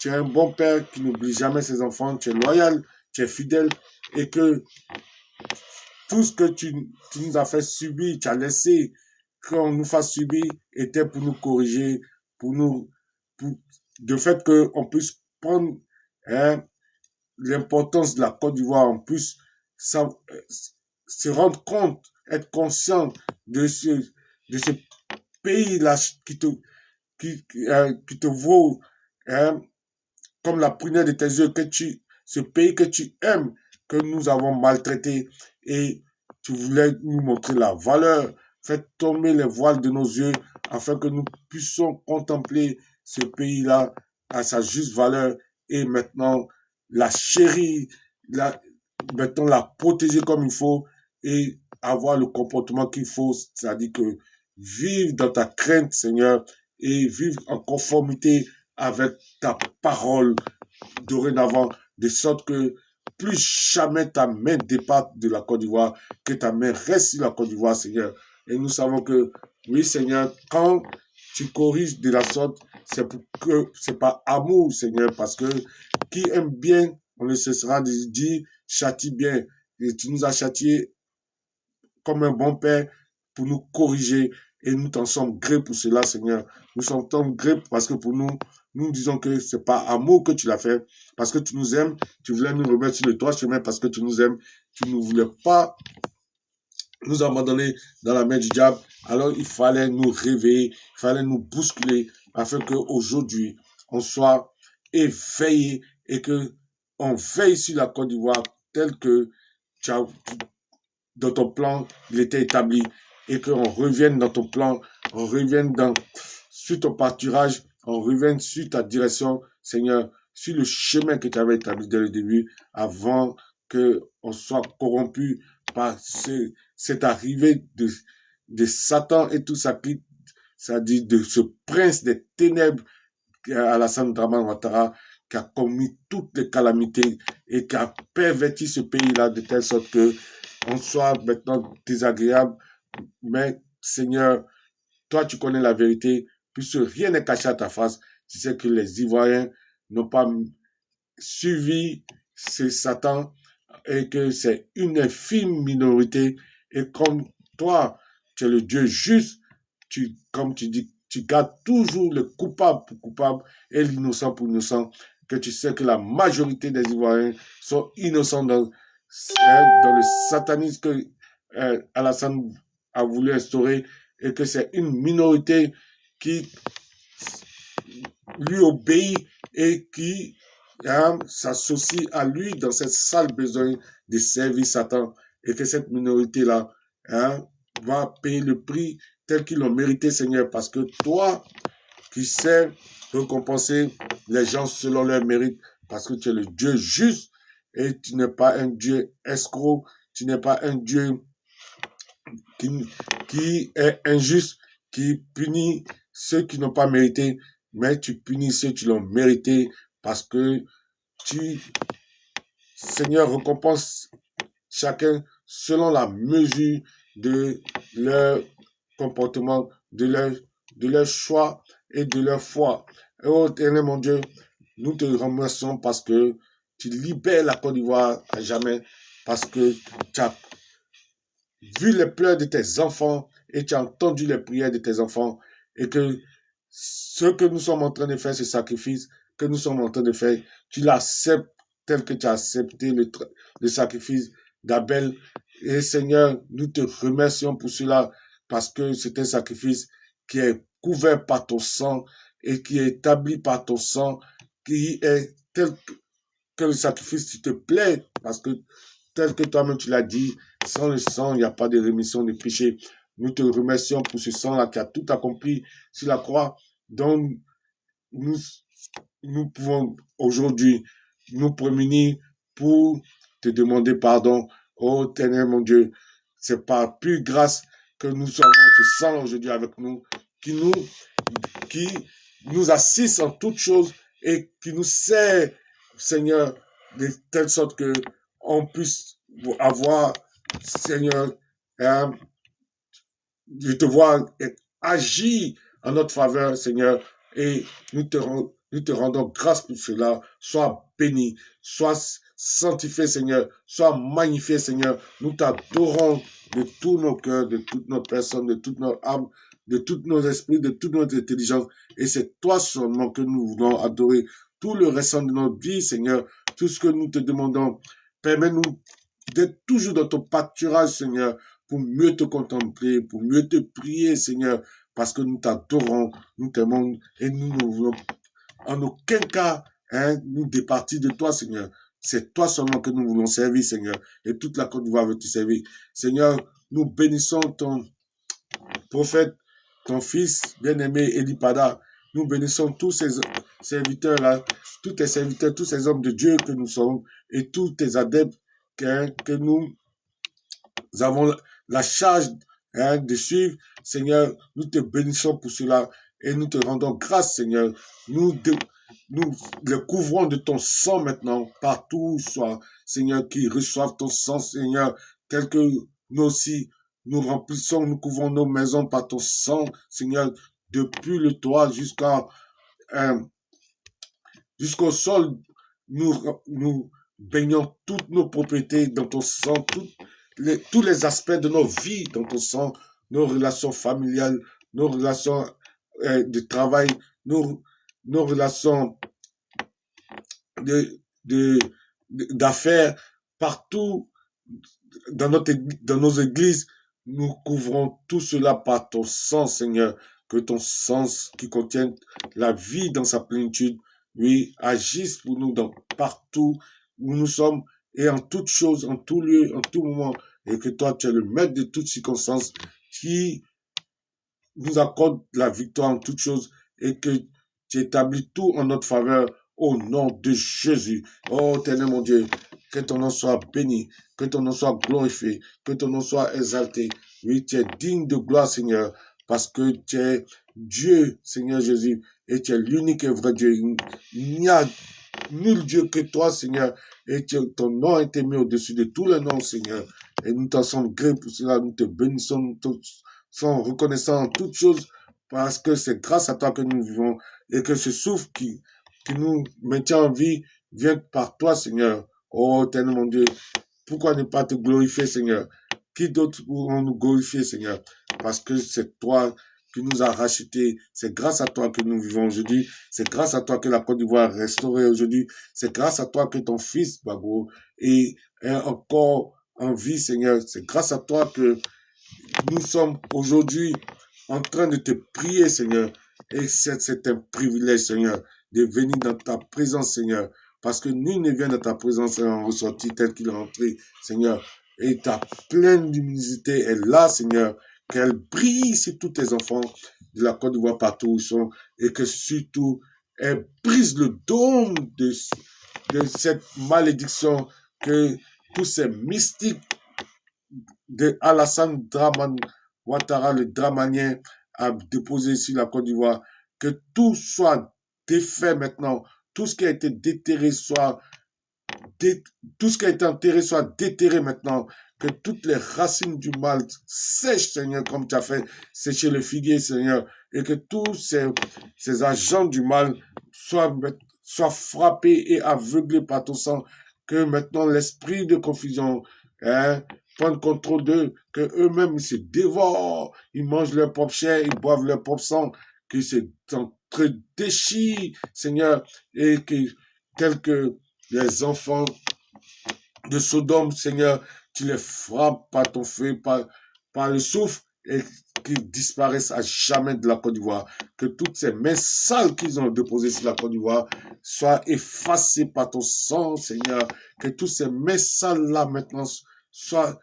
Speaker 1: tu es un bon Père qui n'oublie jamais ses enfants, tu es loyal, tu es fidèle, et que tout ce que tu nous as fait subir, tu as laissé qu'on nous fasse subir, était pour nous corriger, de fait qu'on puisse prendre l'importance de la Côte d'Ivoire, on puisse se rendre compte, être conscient de ce pays-là qui te vaut comme la prunelle de tes yeux, ce pays que tu aimes, que nous avons maltraité et tu voulais nous montrer la valeur. Fais tomber les voiles de nos yeux afin que nous puissions contempler ce pays-là à sa juste valeur et maintenant la chérir, maintenant la protéger comme il faut et avoir le comportement qu'il faut, c'est-à-dire que vivre dans ta crainte, Seigneur, et vivre en conformité avec ta parole dorénavant, de sorte que plus jamais ta main départe de la Côte d'Ivoire, que ta main reste sur la Côte d'Ivoire, Seigneur. Et nous savons que, oui, Seigneur, quand tu corriges de la sorte, c'est par amour, Seigneur, parce que qui aime bien, on ne cessera de dire, châtie bien. Et tu nous as châtiés comme un bon Père pour nous corriger et nous t'en sommes gré pour cela, Seigneur. Nous sommes gré parce que pour nous, nous disons que c'est par amour que tu l'as fait, parce que tu nous aimes, tu voulais nous remettre sur le droit chemin parce que tu nous aimes, tu ne voulais pas nous abandonner dans la main du diable. Alors il fallait nous réveiller, il fallait nous bousculer afin qu'aujourd'hui on soit éveillé et que on veille sur la Côte d'Ivoire tel que dans ton plan, il était établi et qu'on revienne dans ton plan, on revienne sur ton pâturage, on revienne sur ta direction, Seigneur, sur le chemin que tu avais établi dès le début, avant qu'on soit corrompu par cette arrivée de Satan et tout ça, c'est-à-dire de ce prince des ténèbres, Alassane Dramane Ouattara, qui a commis toutes les calamités et qui a perverti ce pays-là de telle sorte que on soit maintenant désagréable, mais Seigneur, toi tu connais la vérité, puisque rien n'est caché à ta face. Tu sais que les Ivoiriens n'ont pas suivi ce Satan et que c'est une infime minorité. Et comme toi, tu es le Dieu juste, comme tu dis, tu gardes toujours le coupable pour coupable et l'innocent pour innocent, que tu sais que la majorité des Ivoiriens sont innocents dans le satanisme que Alassane a voulu instaurer et que c'est une minorité qui lui obéit et qui s'associe à lui dans cette sale besoin de servir Satan et que cette minorité-là va payer le prix tel qu'ils l'ont mérité, Seigneur, parce que toi qui sais récompenser les gens selon leur mérite, parce que tu es le Dieu juste et tu n'es pas un Dieu escroc, tu n'es pas un Dieu qui est injuste, qui punit ceux qui n'ont pas mérité, mais tu punis ceux qui l'ont mérité parce que tu, Seigneur, récompenses chacun selon la mesure de leur comportement, de leur choix et de leur foi. Oh, éternel mon Dieu, nous te remercions parce que tu libères la Côte d'Ivoire à jamais, parce que tu as vu les pleurs de tes enfants et tu as entendu les prières de tes enfants et que ce que nous sommes en train de faire, ce sacrifice que nous sommes en train de faire, tu l'acceptes tel que tu as accepté le sacrifice d'Abel. Et Seigneur, nous te remercions pour cela parce que c'est un sacrifice qui est couvert par ton sang et qui est établi par ton sang, qui est tel que le sacrifice, tu te plaît parce que tel que toi-même tu l'as dit, sans le sang, il n'y a pas de rémission de péché. Nous te remercions pour ce sang-là qui a tout accompli sur la croix, dont nous pouvons aujourd'hui nous prémunir pour te demander pardon. Oh, éternel mon Dieu, c'est par pure grâce que nous avons ce sang aujourd'hui avec nous, qui nous assiste en toutes choses et qui nous sert, Seigneur, de telle sorte que on puisse avoir, Seigneur, de te voir agir en notre faveur, Seigneur, et nous te rendons grâce pour cela. Sois béni, sois sanctifié, Seigneur, sois magnifié, Seigneur. Nous t'adorons de tous nos cœurs, de toutes nos personnes, de toutes nos âmes, de tous nos esprits, de toute notre intelligence. Et c'est toi seulement que nous voulons adorer. Tout le restant de notre vie, Seigneur, tout ce que nous te demandons, permets-nous d'être toujours dans ton pâturage, Seigneur, pour mieux te contempler, pour mieux te prier, Seigneur, parce que nous t'adorons, nous t'aimons et nous ne voulons en aucun cas nous départir de toi, Seigneur. C'est toi seulement que nous voulons servir, Seigneur, et toute la Côte d'Ivoire veut te servir. Seigneur, nous bénissons ton prophète, ton fils bien-aimé Elipada. Nous bénissons tous ces serviteurs-là, tous tes serviteurs, tous ces hommes de Dieu que nous sommes et tous tes adeptes que nous avons la charge de suivre. Seigneur, nous te bénissons pour cela et nous te rendons grâce, Seigneur. Nous les couvrons de ton sang maintenant, partout où soit, Seigneur, qui reçoivent ton sang, Seigneur, tel que nous aussi, nous remplissons, nous couvrons nos maisons par ton sang, Seigneur, depuis le toit jusqu'au sol. Nous baignons toutes nos propriétés dans ton sang, tous les aspects de nos vies dans ton sang, nos relations familiales, nos relations de travail, nos relations d'affaires, partout dans nos églises, nous couvrons tout cela par ton sang, Seigneur, que ton sang qui contient la vie dans sa plénitude, oui, agisse pour nous partout où nous sommes et en toutes choses, en tout lieu, en tout moment, et que toi, tu es le maître de toutes circonstances qui nous accorde la victoire en toutes choses et que tu établis tout en notre faveur au nom de Jésus. Oh, éternel mon Dieu, que ton nom soit béni, que ton nom soit glorifié, que ton nom soit exalté. Oui, tu es digne de gloire, Seigneur, parce que tu es Dieu, Seigneur Jésus, et tu es l'unique et vrai Dieu. Il n'y a nul Dieu que toi, Seigneur, et ton nom est mis au-dessus de tous les noms, Seigneur. Et nous t'en sommes gré pour cela. Nous te bénissons, nous te sommes reconnaissants en toutes choses parce que c'est grâce à toi que nous vivons et que ce souffle qui nous maintient en vie vient par toi, Seigneur. Oh, éternel mon Dieu, pourquoi ne pas te glorifier, Seigneur? Qui d'autre pourront nous glorifier, Seigneur? Parce que c'est toi qui nous a rachetés. C'est grâce à toi que nous vivons aujourd'hui. C'est grâce à toi que la Côte d'Ivoire est restaurée aujourd'hui. C'est grâce à toi que ton fils, Babo, est encore en vie, Seigneur. C'est grâce à toi que nous sommes aujourd'hui en train de te prier, Seigneur. Et c'est un privilège, Seigneur, de venir dans ta présence, Seigneur. Parce que nul ne vient dans ta présence et en ressorti tel qu'il est entré, Seigneur. Et ta pleine luminosité est là, Seigneur. Qu'elle brille sur tous tes enfants de la Côte d'Ivoire partout où ils sont. Et que surtout, elle brise le dôme de cette malédiction que tous ces mystiques de Alassane Dramane Ouattara, le dramanien, a déposé sur la Côte d'Ivoire, que tout soit défait maintenant, tout ce qui a été déterré soit tout ce qui a été enterré soit déterré maintenant, que toutes les racines du mal sèchent, Seigneur, comme tu as fait sécher le figuier, Seigneur, et que tous ces agents du mal soient frappés et aveuglés par ton sang, que maintenant l'esprit de confusion prenne contrôle d'eux, que eux-mêmes se dévorent, ils mangent leur propre chair, ils boivent leur propre sang, qu'ils se déchirent, Seigneur, et que tels que les enfants de Sodome, Seigneur, tu les frappes par ton feu, par le souffle, et qu'ils disparaissent à jamais de la Côte d'Ivoire. Que toutes ces mains sales qu'ils ont déposées sur la Côte d'Ivoire soient effacées par ton sang, Seigneur. Que toutes ces mains sales-là maintenant soient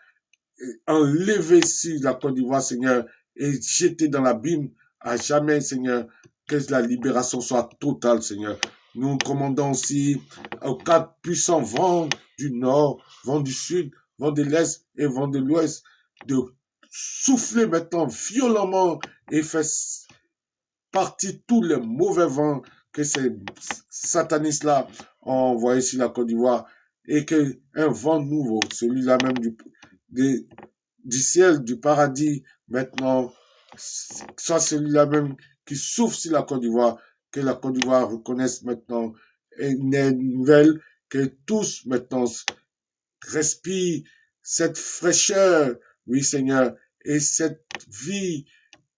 Speaker 1: enlevées sur la Côte d'Ivoire, Seigneur, et jetées dans l'abîme à jamais, Seigneur. Que la libération soit totale, Seigneur. Nous commandons aussi aux 4 puissants vents du nord, vents du sud, vents de l'est et vents de l'ouest de souffler maintenant violemment et faire partir tous les mauvais vents que ces satanistes-là ont envoyés sur la Côte d'Ivoire et que un vent nouveau, celui-là même du ciel, du paradis, maintenant, soit celui-là même qui souffle sur la Côte d'Ivoire, que la Côte d'Ivoire reconnaisse maintenant une nouvelle, que tous maintenant respirent cette fraîcheur, oui Seigneur, et cette vie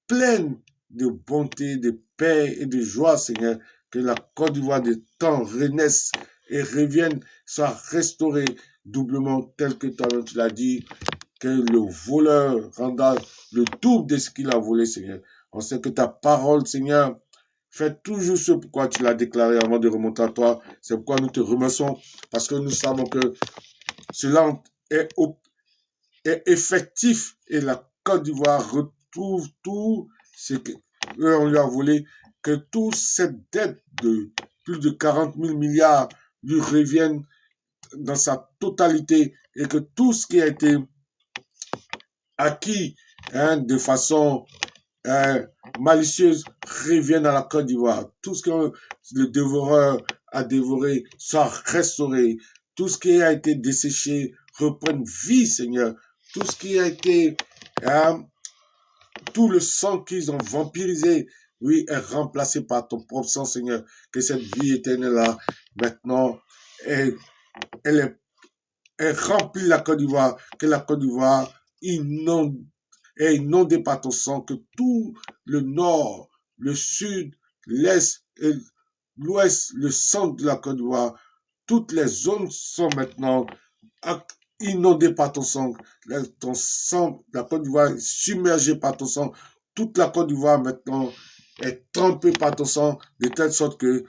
Speaker 1: pleine de bonté, de paix et de joie, Seigneur, que la Côte d'Ivoire de temps renaisse et revienne, soit restaurée doublement tel que toi-même tu l'as dit, que le voleur renda le double de ce qu'il a volé, Seigneur. On sait que ta parole, Seigneur, fais toujours ce pourquoi tu l'as déclaré avant de remonter à toi. C'est pourquoi nous te remercions, parce que nous savons que cela est effectif et la Côte d'Ivoire retrouve tout ce qu'on lui a volé, que toute cette dette de plus de 40 000 milliards lui revienne dans sa totalité et que tout ce qui a été acquis de façon malicieuse revienne à la Côte d'Ivoire. Tout ce que le dévoreur a dévoré soit restauré. Tout ce qui a été desséché reprenne vie, Seigneur. Tout ce qui a été, tout le sang qu'ils ont vampirisé, oui, est remplacé par ton propre sang, Seigneur. Que cette vie éternelle-là, maintenant, elle remplit la Côte d'Ivoire. Que la Côte d'Ivoire est inondée par ton sang. Que tout le nord, le sud, l'est et l'ouest, le centre de la Côte d'Ivoire, toutes les zones sont maintenant inondées par ton sang. Ton sang, la Côte d'Ivoire est submergée par ton sang. Toute la Côte d'Ivoire maintenant est trempée par ton sang, de telle sorte que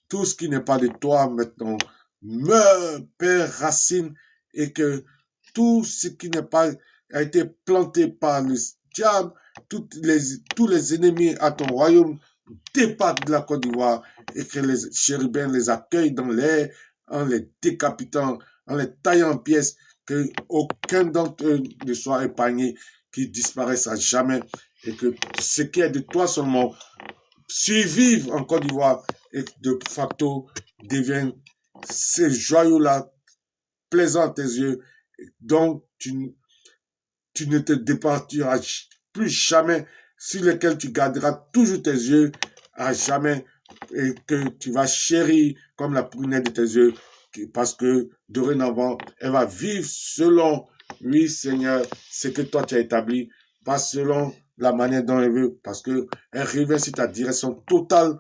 Speaker 1: tout ce qui n'est pas de toi maintenant meurt, perd racine, et que tout ce qui n'est pas a été planté par le diable, tous les ennemis à ton royaume départent de la Côte d'Ivoire et que les chérubins les accueillent dans l'air en les décapitant, en les taillant en pièces, que aucun d'entre eux ne soit épargné, qu'ils disparaissent à jamais et que ce qui est de toi seulement survive en Côte d'Ivoire et de facto deviennent ces joyaux-là plaisants à tes yeux, dont tu tu ne te départiras plus jamais, sur lequel tu garderas toujours tes yeux à jamais, et que tu vas chérir comme la prunelle de tes yeux, parce que dorénavant, elle va vivre selon, oui Seigneur, ce que toi tu as établi, pas selon la manière dont elle veut, parce que elle revient sur ta direction totale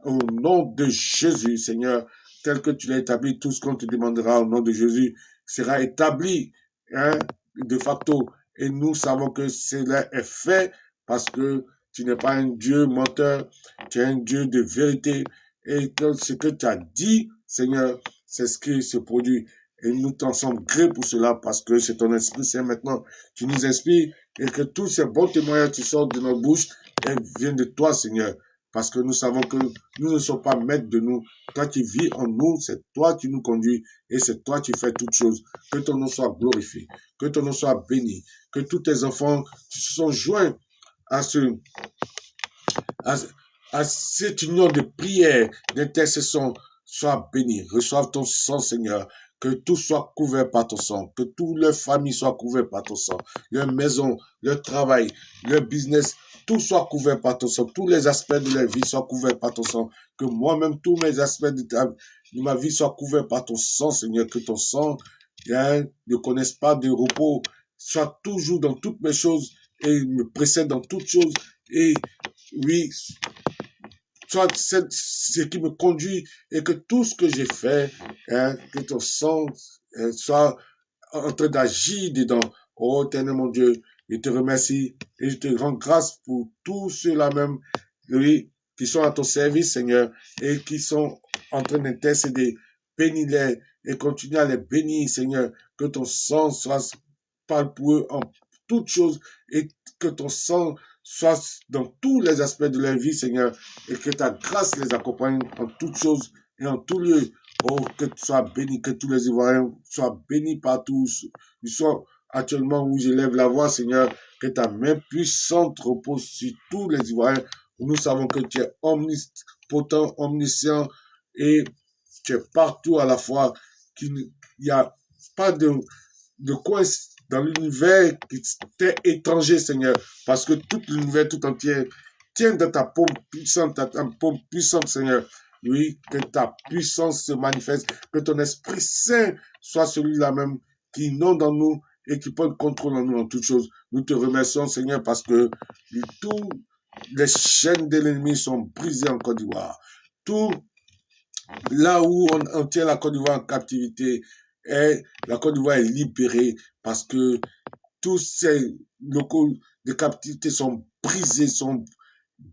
Speaker 1: au nom de Jésus, Seigneur, tel que tu l'as établi. Tout ce qu'on te demandera au nom de Jésus sera établi, hein, de facto. Et nous savons que cela est fait parce que tu n'es pas un Dieu menteur, tu es un Dieu de vérité. Et que ce que tu as dit, Seigneur, c'est ce qui se produit. Et nous t'en sommes gré pour cela parce que c'est ton Esprit Saint maintenant qui nous inspire et que tous ces bons témoignages qui sortent de notre bouche viennent de toi, Seigneur. Parce que nous savons que nous ne sommes pas maîtres de nous. Toi qui vis en nous, c'est toi qui nous conduis et c'est toi qui fais toutes choses. Que ton nom soit glorifié, que ton nom soit béni, que tous tes enfants qui se sont joints à cette union de prière, d'intercession, soient bénis. Reçoivent ton sang, Seigneur. Que tout soit couvert par ton sang. Que toute leur famille soit couverte par ton sang. Leur maison, leur travail, leur business, tout soit couvert par ton sang. Tous les aspects de leur vie soient couverts par ton sang. Que moi-même, tous mes aspects de ma vie soient couverts par ton sang, Seigneur. Que ton sang ne connaisse pas de repos. Soit toujours dans toutes mes choses et me précède dans toutes choses. Et oui, soit ce qui me conduit et que tout ce que j'ai fait, que ton sang soit en train d'agir dedans. Oh, éternel mon Dieu, je te remercie et je te rends grâce pour tous ceux-là même, oui, qui sont à ton service, Seigneur, et qui sont en train d'intercéder. Bénis-les et continue à les bénir, Seigneur, que ton sang soit parle pour eux en toutes choses et que ton sang soit dans tous les aspects de leur vie, Seigneur, et que ta grâce les accompagne en toutes choses et en tout lieu. Oh, que tu sois béni, que tous les Ivoiriens soient bénis partout. Ils sont actuellement où je lève la voix, Seigneur, que ta main puissante repose sur tous les Ivoiriens. Nous savons que tu es omnipotent, omniscient et tu es partout à la fois. Il n'y a pas de quoi dans l'univers qui t'est étranger, Seigneur, parce que tout l'univers tout entier tient dans ta paume puissante, Seigneur. Oui, que ta puissance se manifeste, que ton Esprit Saint soit celui-là même qui inonde en nous et qui prend le contrôle en nous en toutes choses. Nous te remercions, Seigneur, parce que toutes les chaînes de l'ennemi sont brisées en Côte d'Ivoire. Tout là où on tient la Côte d'Ivoire en captivité, et la Côte d'Ivoire est libérée parce que tous ces locaux de captivité sont brisés, sont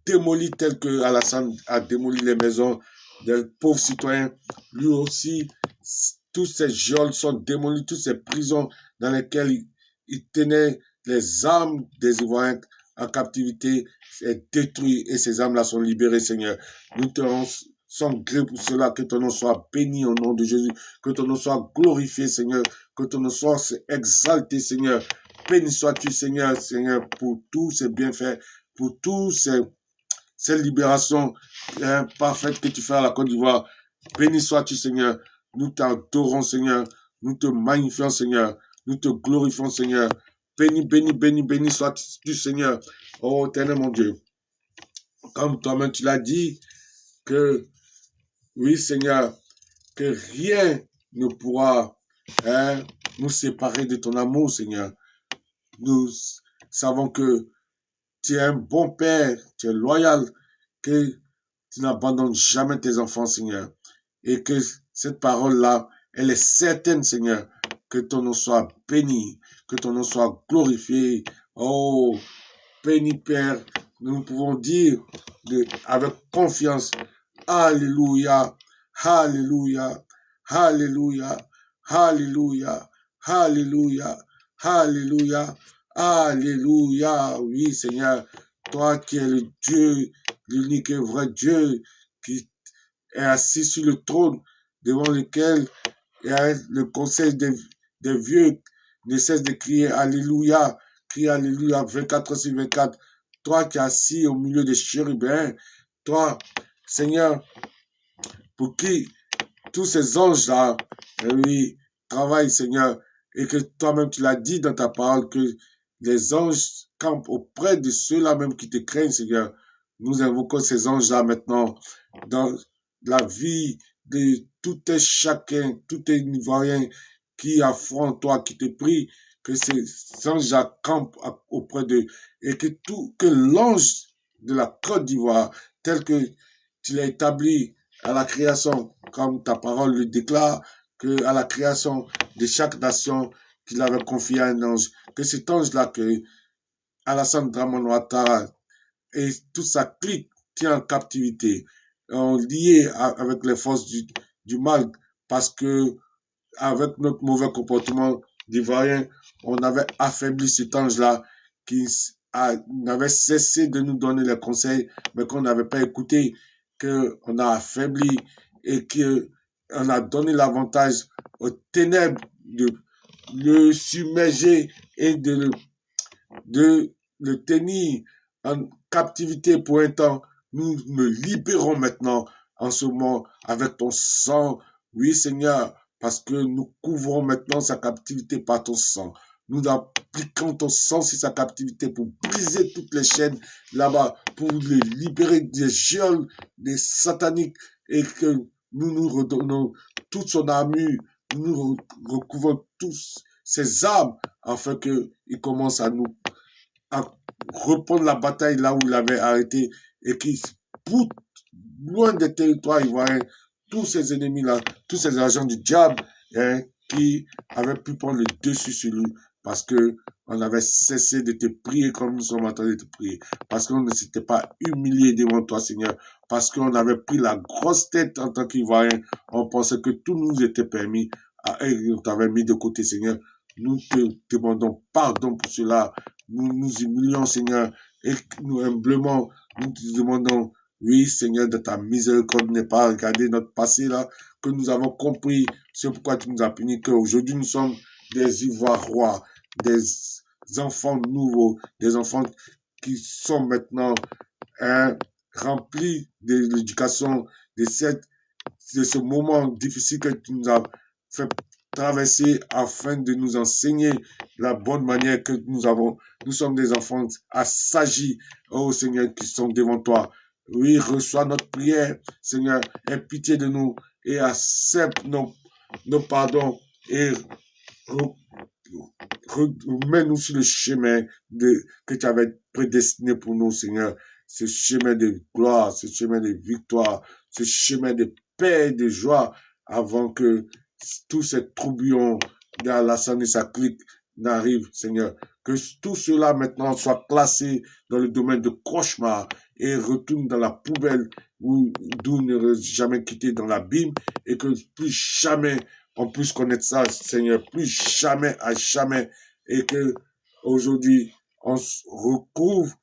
Speaker 1: démolis tels que Alassane a démoli les maisons des pauvres citoyens. Lui aussi, tous ces geôles sont démolis, toutes ces prisons dans lesquelles il tenait les âmes des Ivoiriens en captivité est détruit et ces âmes-là sont libérées, Seigneur. Nous te sommes gré pour cela, que ton nom soit béni au nom de Jésus, que ton nom soit glorifié, Seigneur, que ton nom soit exalté, Seigneur. Béni sois-tu, Seigneur, Seigneur, pour tous ces bienfaits, pour tous ces libérations parfaites que tu fais à la Côte d'Ivoire. Béni sois-tu, Seigneur. Nous t'adorons, Seigneur. Nous te magnifions, Seigneur. Nous te glorifions, Seigneur. Béni, béni, béni, béni sois-tu, Seigneur. Oh, éternel mon Dieu. Comme toi-même tu l'as dit, que oui, Seigneur, que rien ne pourra nous séparer de ton amour, Seigneur. Nous savons que tu es un bon Père, tu es loyal, que tu n'abandonnes jamais tes enfants, Seigneur. Et que cette parole-là, elle est certaine, Seigneur, que ton nom soit béni, que ton nom soit glorifié. Oh, béni Père, nous pouvons dire avec confiance, Alléluia, Alléluia, Alléluia, Alléluia, Alléluia, Alléluia, Alléluia. Oui, Seigneur, toi qui es le Dieu, l'unique et vrai Dieu, qui est assis sur le trône devant lequel le conseil des vieux ne cesse de crier Alléluia, crie Alléluia 24/24. Toi qui es assis au milieu des chérubins, toi, Seigneur, pour qui tous ces anges-là, oui, travaillent, Seigneur, et que toi-même tu l'as dit dans ta parole, que les anges campent auprès de ceux-là même qui te craignent, Seigneur. Nous invoquons ces anges-là maintenant dans la vie de tout un chacun, tout un Ivoirien qui affronte toi, qui te prie, que ces anges-là campent auprès d'eux et que l'ange de la Côte d'Ivoire, tel que tu l'as établi à la création, comme ta parole le déclare, que à la création de chaque nation, qu'il avait confié à un ange, que cet ange-là, que Alassane Dramane Ouattara et toute sa clique tient en captivité, lié avec les forces du mal, parce que avec notre mauvais comportement d'Ivoirien, on avait affaibli cet ange-là qui n'avait cessé de nous donner les conseils, mais qu'on n'avait pas écouté, qu'on a affaibli et qu'on a donné l'avantage aux ténèbres de le submerger et de le tenir en captivité pour un temps. Nous me libérons maintenant en ce moment avec ton sang. Oui, Seigneur, parce que nous couvrons maintenant sa captivité par ton sang. Nous appliquons ton sang sur sa captivité pour briser toutes les chaînes là-bas, pour le libérer des geôles, des sataniques, et que nous nous redonnons toute son armure, nous recouvrons tous ses armes, afin qu'il commence à reprendre la bataille là où il avait arrêté et qu'il pousse loin des territoires ivoiriens tous ces ennemis-là, tous ces agents du diable qui avaient pu prendre le dessus sur lui parce que on avait cessé de te prier comme nous sommes en train de te prier, parce qu'on ne s'était pas humilié devant toi, Seigneur, parce qu'on avait pris la grosse tête en tant qu'Ivoirien, on pensait que tout nous était permis et on t'avait mis de côté, Seigneur. Nous te demandons pardon pour cela. Nous nous humilions, Seigneur, et nous humblement, nous te demandons, oui, Seigneur, de ta miséricorde, n'est pas regarder notre passé là, que nous avons compris, c'est pourquoi tu nous as punis, qu'aujourd'hui nous sommes des Ivoirois, des enfants nouveaux, des enfants qui sont maintenant remplis de l'éducation, de ce moment difficile que tu nous as fait traverser afin de nous enseigner la bonne manière que nous avons. Nous sommes des enfants assagis, oh Seigneur, qui sont devant toi. Oui, reçois notre prière, Seigneur, aie pitié de nous et accepte nos pardons et mets-nous sur le chemin que tu avais prédestiné pour nous, Seigneur. Ce chemin de gloire, ce chemin de victoire, ce chemin de paix et de joie avant que tous ces troublions d'Alassane et sa clique n'arrivent, Seigneur. Que tout cela maintenant soit classé dans le domaine de cauchemar et retourne dans la poubelle d'où ne reste jamais quitté dans l'abîme et que plus jamais on puisse connaître ça, Seigneur, plus jamais à jamais, et que aujourd'hui on recouvre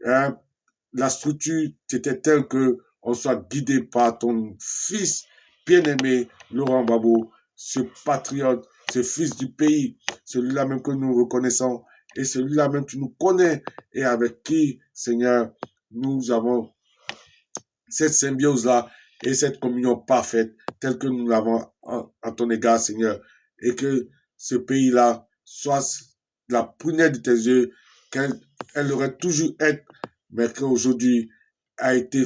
Speaker 1: la structure était telle que on soit guidé par ton fils bien-aimé, Laurent Gbagbo, ce patriote, ce fils du pays, celui-là même que nous reconnaissons, et celui-là même tu nous connais, et avec qui, Seigneur, nous avons cette symbiose-là et cette communion parfaite, telle que nous l'avons en ton égard, Seigneur, et que ce pays-là soit la prunelle de tes yeux, qu'elle aurait toujours été, mais qu'aujourd'hui a été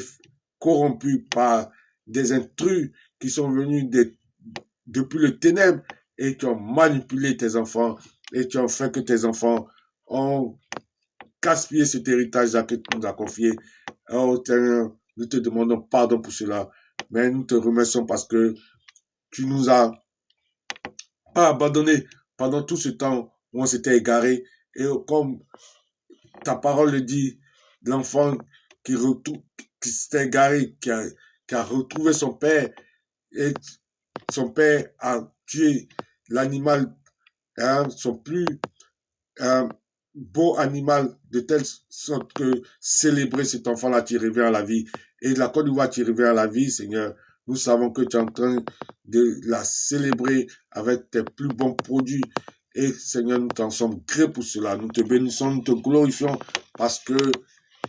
Speaker 1: corrompue par des intrus qui sont venus depuis le ténèbre et qui ont manipulé tes enfants et qui ont fait que tes enfants ont gaspillé cet héritage-là que tu nous as confié. Oh, Seigneur, nous te demandons pardon pour cela, mais nous te remercions parce que tu nous as pas abandonnés pendant tout ce temps où on s'était égaré. Et comme ta parole le dit, l'enfant qui s'était égaré, qui a retrouvé son père, et son père a tué l'animal, son plus beau animal, de telle sorte que célébrer cet enfant-là qui revient à la vie. Et la Côte d'Ivoire qui revient à la vie, Seigneur, nous savons que tu es en train de la célébrer avec tes plus bons produits. Et Seigneur, nous t'en sommes gré pour cela. Nous te bénissons, nous te glorifions parce que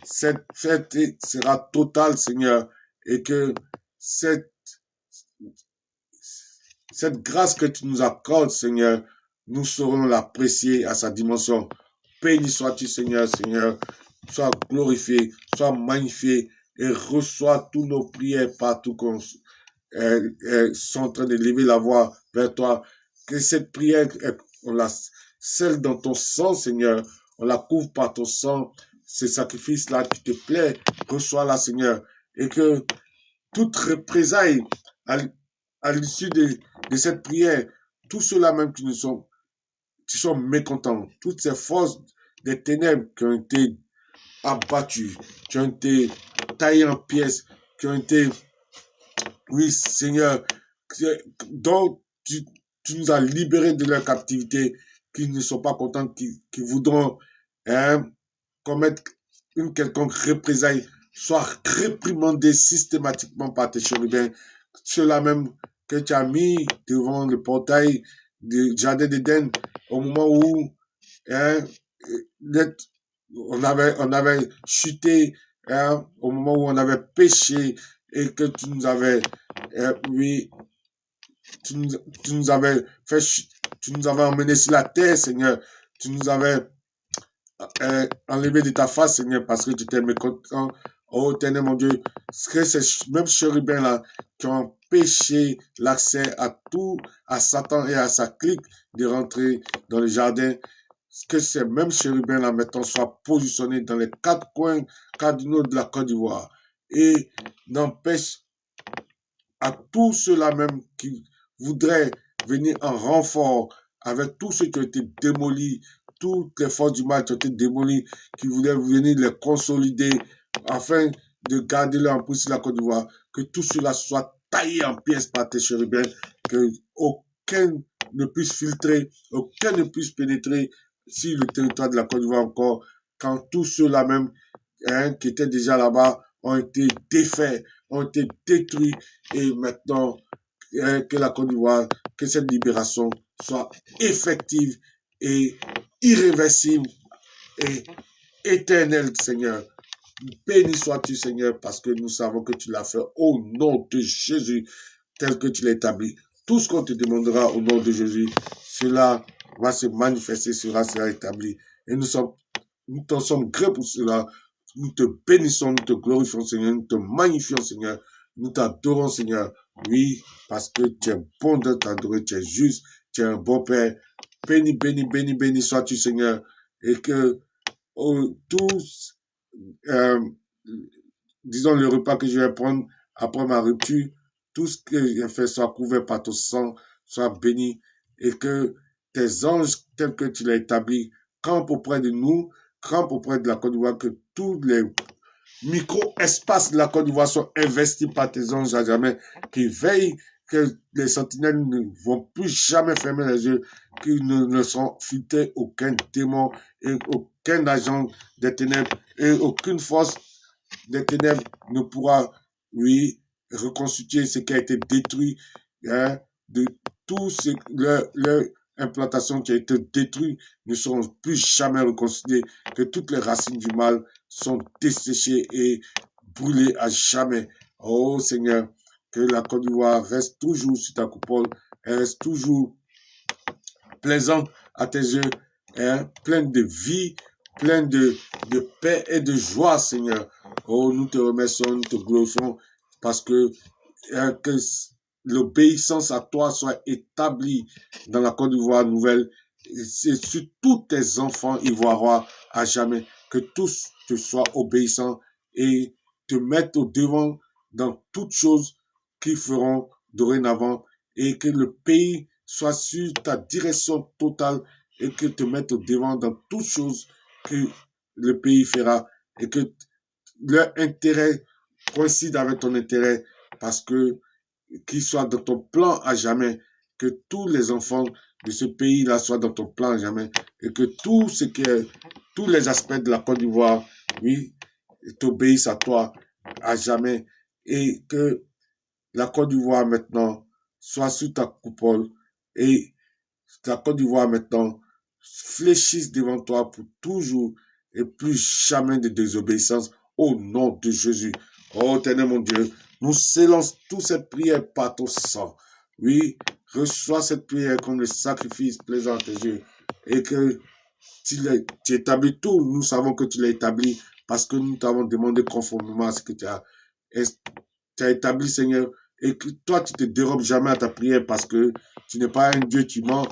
Speaker 1: cette fête sera totale, Seigneur, et que cette grâce que tu nous accordes, Seigneur, nous saurons l'apprécier à sa dimension béni sois-tu, Seigneur, Seigneur. Sois glorifié, sois magnifié et reçois tous nos prières partout qu'on sont en train de lever la voix vers toi. Que cette prière, on la scelle dans ton sang, Seigneur. On la couvre par ton sang. Ce sacrifice-là qui te plaît, reçois-la, Seigneur. Et que toute représailles à l'issue de cette prière, tous ceux-là même qui sont mécontents, toutes ces forces des ténèbres qui ont été abattues, qui ont été taillées en pièces, qui ont été, oui, Seigneur, dont tu nous as libérés de leur captivité, qui ne sont pas contents, qui voudront commettre une quelconque représailles, soit réprimandés systématiquement par tes chérubins, ceux-là même que tu as mis devant le portail du jardin d'Éden au moment où on avait chuté, au moment où on avait péché et que tu nous avais, oui, tu nous avais fait, tu nous avais emmené sur la terre, Seigneur. Tu nous avais enlevé de ta face, Seigneur, parce que tu étais mécontent. Oh, éternel mon Dieu, que ces mêmes chérubins-là qui ont empêché l'accès à Satan et à sa clique de rentrer dans le jardin, que ces mêmes chérubins-là maintenant soient positionnés dans les 4 coins cardinaux de la Côte d'Ivoire et n'empêchent à tous ceux-là même qui voudraient venir en renfort avec tous ceux qui ont été démolis, toutes les forces du mal qui ont été démolies, qui voulaient venir les consolider afin de garder leur emprise sur la Côte d'Ivoire, que tout cela soit taillé en pièces par tes chérubins, que aucun ne puisse filtrer, aucun ne puisse pénétrer sur le territoire de la Côte d'Ivoire encore, quand tous ceux-là même qui étaient déjà là-bas ont été défaits, ont été détruits, et maintenant que la Côte d'Ivoire, que cette libération soit effective et irréversible et éternelle, Seigneur. Béni sois-tu, Seigneur, parce que nous savons que tu l'as fait au nom de Jésus, tel que tu l'as établi. Tout ce qu'on te demandera au nom de Jésus, cela va se manifester, sera établi. Et nous t'en sommes gré pour cela. Nous te bénissons, nous te glorifions, Seigneur, nous te magnifions, Seigneur. Nous t'adorons, Seigneur. Oui, parce que tu es bon de t'adorer, tu es juste, tu es un bon Père. Béni, béni, béni, béni sois-tu, Seigneur. Et que tous, disons, le repas que je vais prendre après ma rupture, tout ce que j'ai fait soit couvert par ton sang, soit béni, et que tes anges, tels que tu l'as établi, campent auprès de nous, campent auprès de la Côte d'Ivoire, que tous les micro-espaces de la Côte d'Ivoire soient investis par tes anges à jamais, qui veillent que les sentinelles ne vont plus jamais fermer les yeux, qu'ils ne sont filtrés aucun démon et aucun agent des ténèbres et aucune force des ténèbres ne pourra, oui, reconstituer ce qui a été détruit, de tout ce, leur implantation qui a été détruite ne seront plus jamais reconstituées, que toutes les racines du mal sont desséchées et brûlées à jamais. Oh Seigneur, que la Côte d'Ivoire reste toujours sur ta coupole, elle reste toujours plaisante à tes yeux, pleine de vie, pleine de paix et de joie, Seigneur. Oh, nous te remercions, nous te glorifions, parce que l'obéissance à toi soit établie dans la Côte d'Ivoire nouvelle, c'est sur tous tes enfants ivoiriens à jamais, que tous te soient obéissants et te mettent au devant dans toutes choses qu'ils feront dorénavant, et que le pays soit sur ta direction totale et que te mettent au devant dans toutes choses que le pays fera, et que leur intérêt coïncide avec ton intérêt, parce que qu'il soit dans ton plan à jamais, que tous les enfants de ce pays-là soient dans ton plan à jamais, et que tous les aspects de la Côte d'Ivoire, oui, t'obéissent à toi à jamais, et que la Côte d'Ivoire maintenant soit sous ta coupole, et la Côte d'Ivoire maintenant fléchisse devant toi pour toujours, et plus jamais de désobéissance au nom de Jésus. Oh, éternel mon Dieu, nous scellons toute cette prière par ton sang. Oui, reçois cette prière comme le sacrifice plaisant à tes yeux, et que tu établis tout. Nous savons que tu l'as établi parce que nous t'avons demandé conformément à ce que tu as établi, Seigneur. Et que toi, tu ne te dérobes jamais à ta prière parce que tu n'es pas un Dieu qui ment.